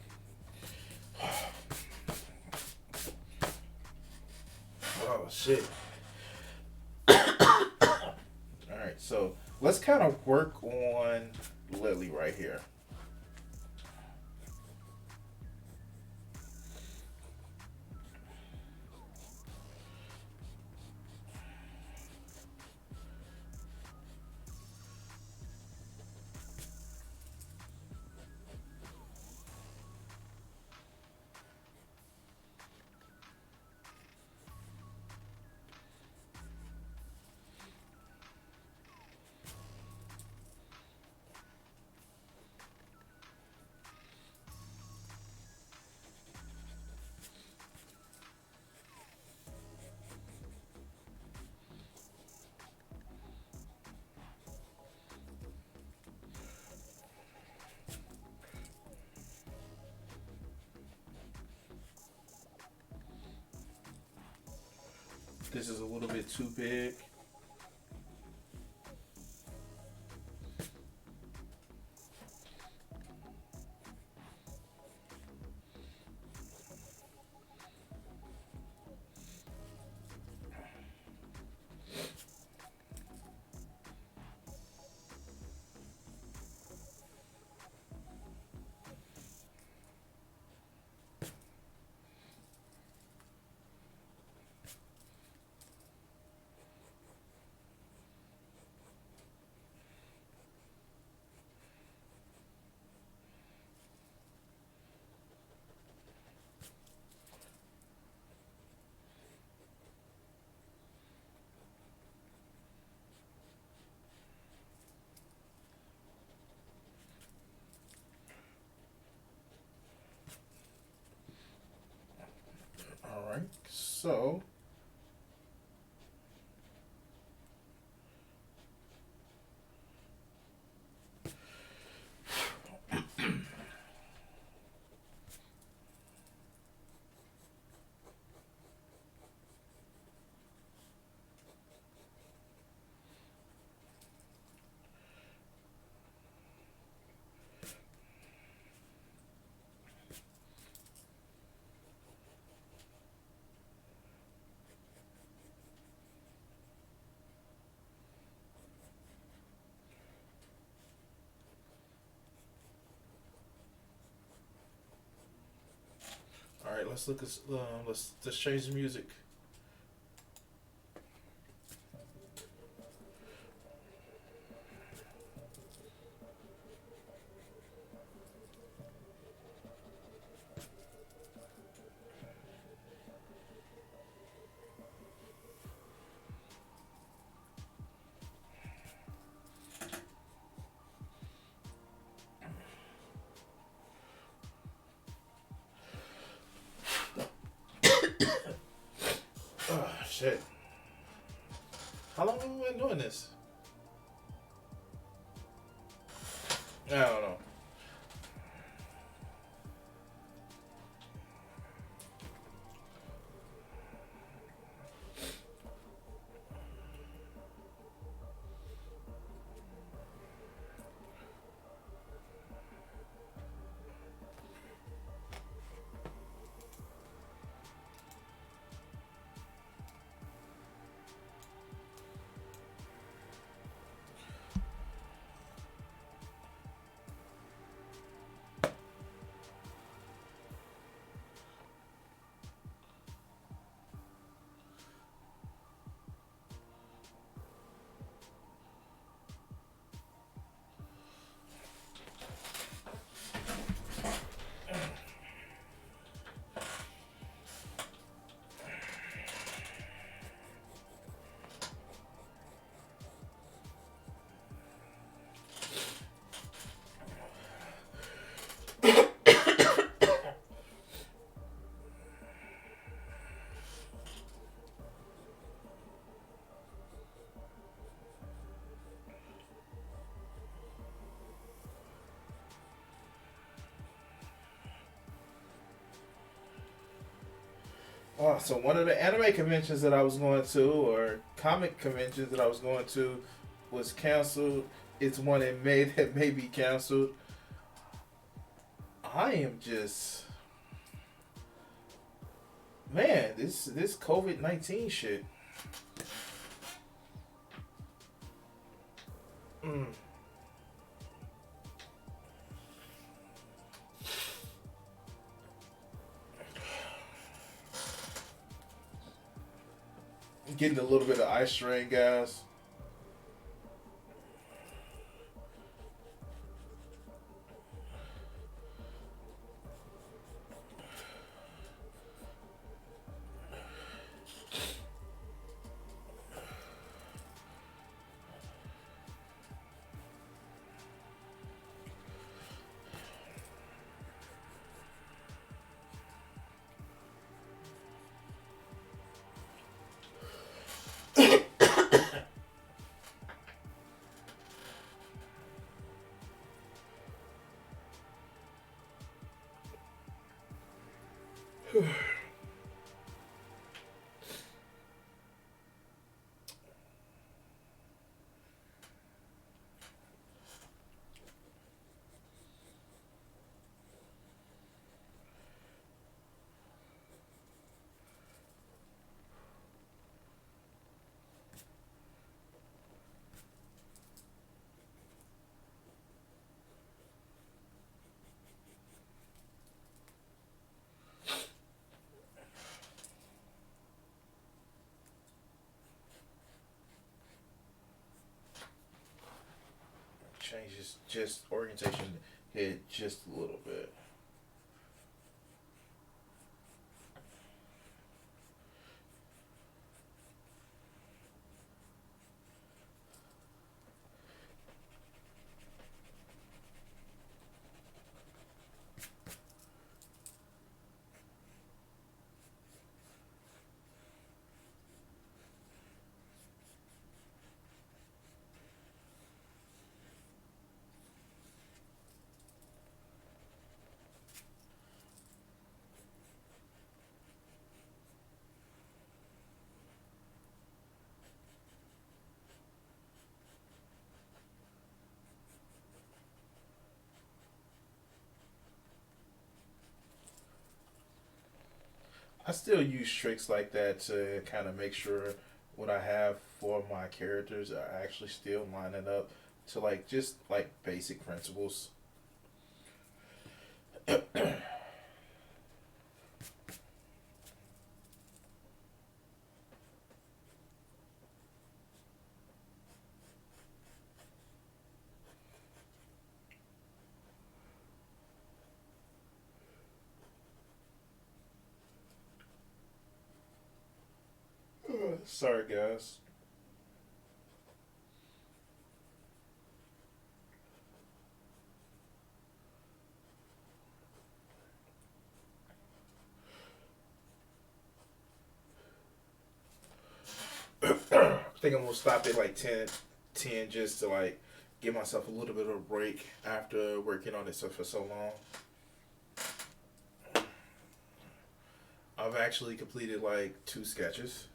Oh shit. All right, so let's kind of work on Lily right here. This is a little bit too big. All right, so let's look at let's change the music. Oh shit! How long have we been doing this? I don't know. Oh, so one of the anime conventions that I was going to, or comic conventions that I was going to, was canceled. It's one in May that may be canceled. I am just, man, this COVID-19 shit. Mm. Getting a little bit of ice rain, guys. Changes just orientation hit just a little bit. I still use tricks like that to kind of make sure what I have for my characters are actually still lining up to like just like basic principles. Sorry, guys. I think I'm gonna stop at like 10 just to like give myself a little bit of a break after working on it so for so long. I've actually completed like two sketches.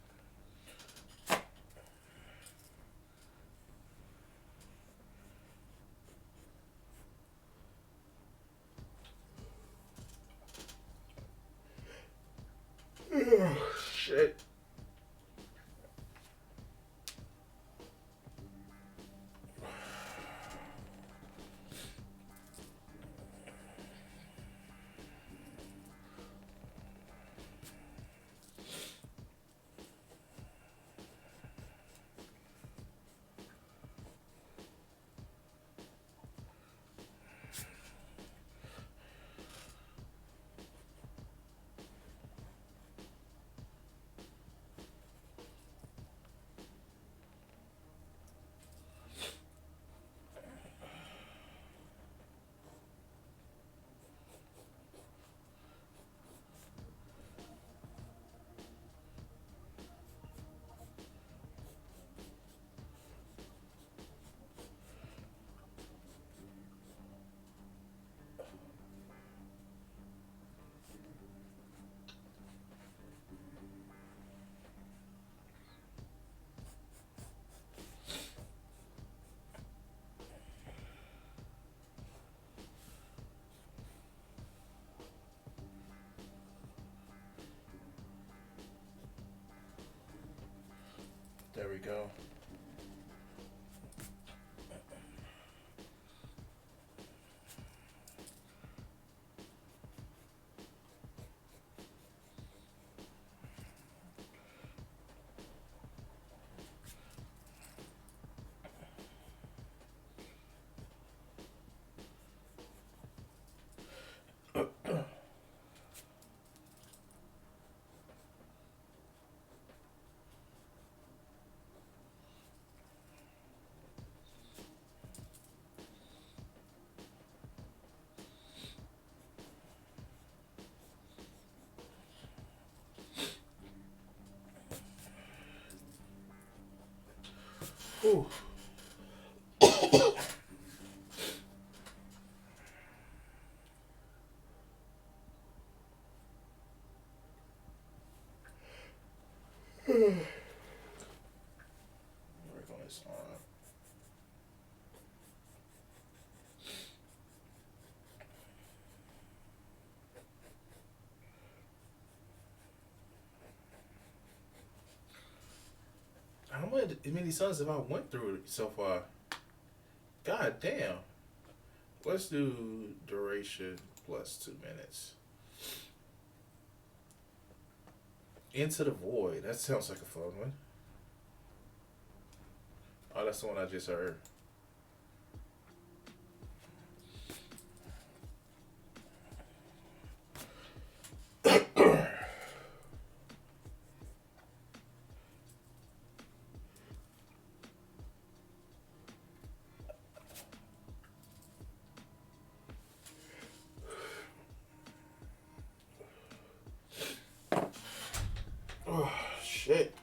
Shit. There we go. Ooh. Work on this arm. How many sons have I went through so far? God damn. Let's do duration plus 2 minutes. Into the Void. That sounds like a fun one. Oh, that's the one I just heard. Oh, shit.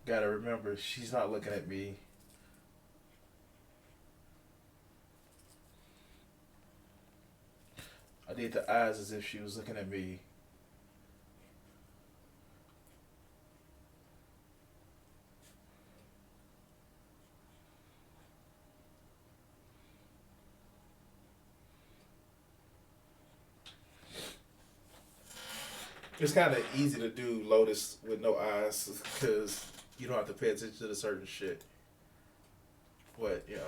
Gotta remember, she's not looking at me. I did the eyes as if she was looking at me. It's kind of easy to do Lotus with no eyes because you don't have to pay attention to the certain shit. But, you know.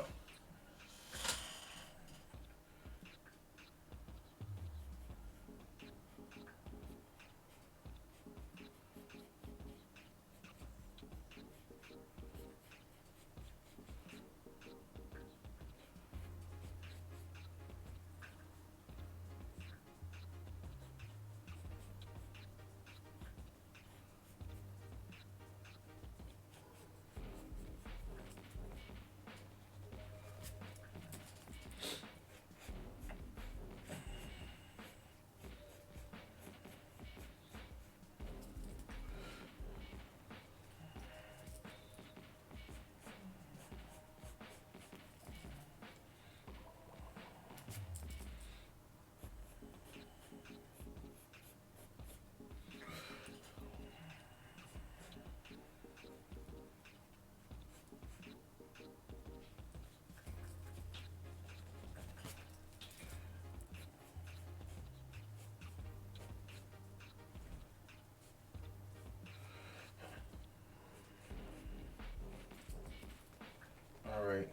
All right.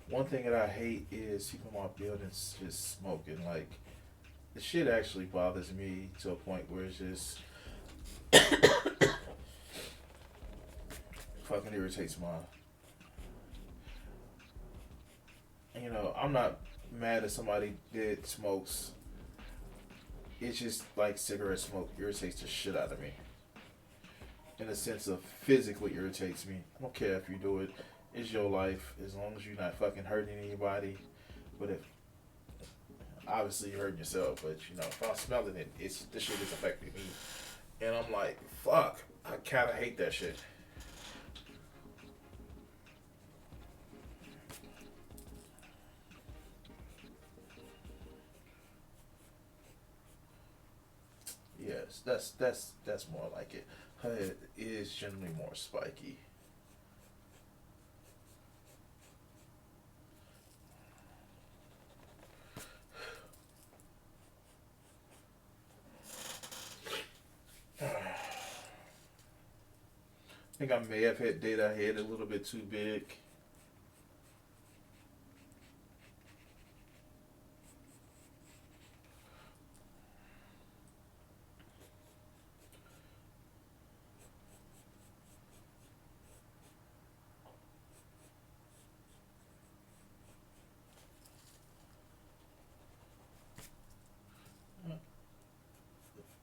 One thing that I hate is people in my buildings just smoking. Like, the shit actually bothers me to a point where it's just fucking irritates my. You know, I'm not mad at somebody that smokes. It's just like cigarette smoke irritates the shit out of me. In a sense of physically irritates me. I don't care if you do it. It's your life as long as you're not fucking hurting anybody. But if obviously you're hurting yourself, but you know if I'm smelling it, it's this shit is affecting me, and I'm like, fuck. I kind of hate that shit. Yes, that's more like it. Her head is generally more spiky. I think I may have had data head a little bit too big.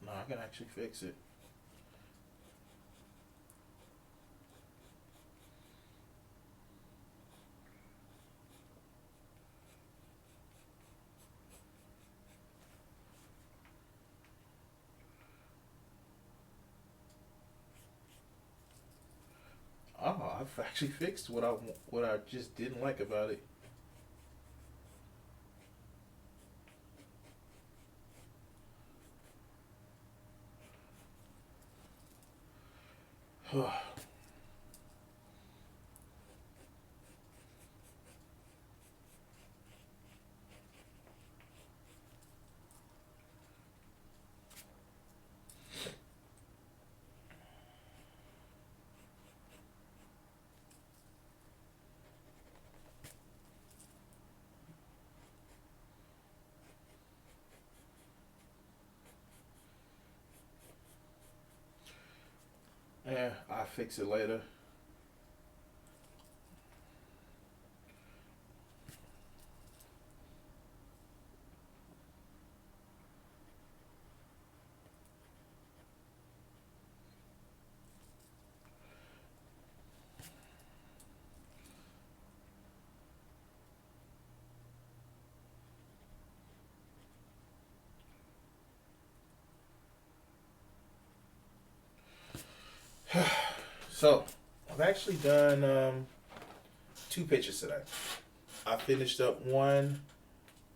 Nah, I can actually fix it. Oh, I've actually fixed what I just didn't like about it. Yeah, I'll fix it later. So, I've actually done two pictures today. I finished up one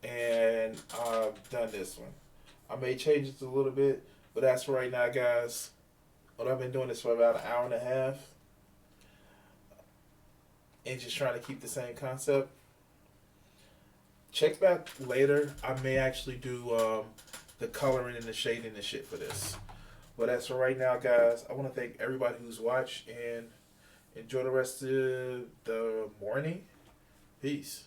and I've done this one. I may change it a little bit, but that's for right now, guys. What I've been doing this for about an hour and a half and just trying to keep the same concept. Check back later. I may actually do the coloring and the shading and shit for this. But as for right now, guys, I want to thank everybody who's watched and enjoy the rest of the morning. Peace.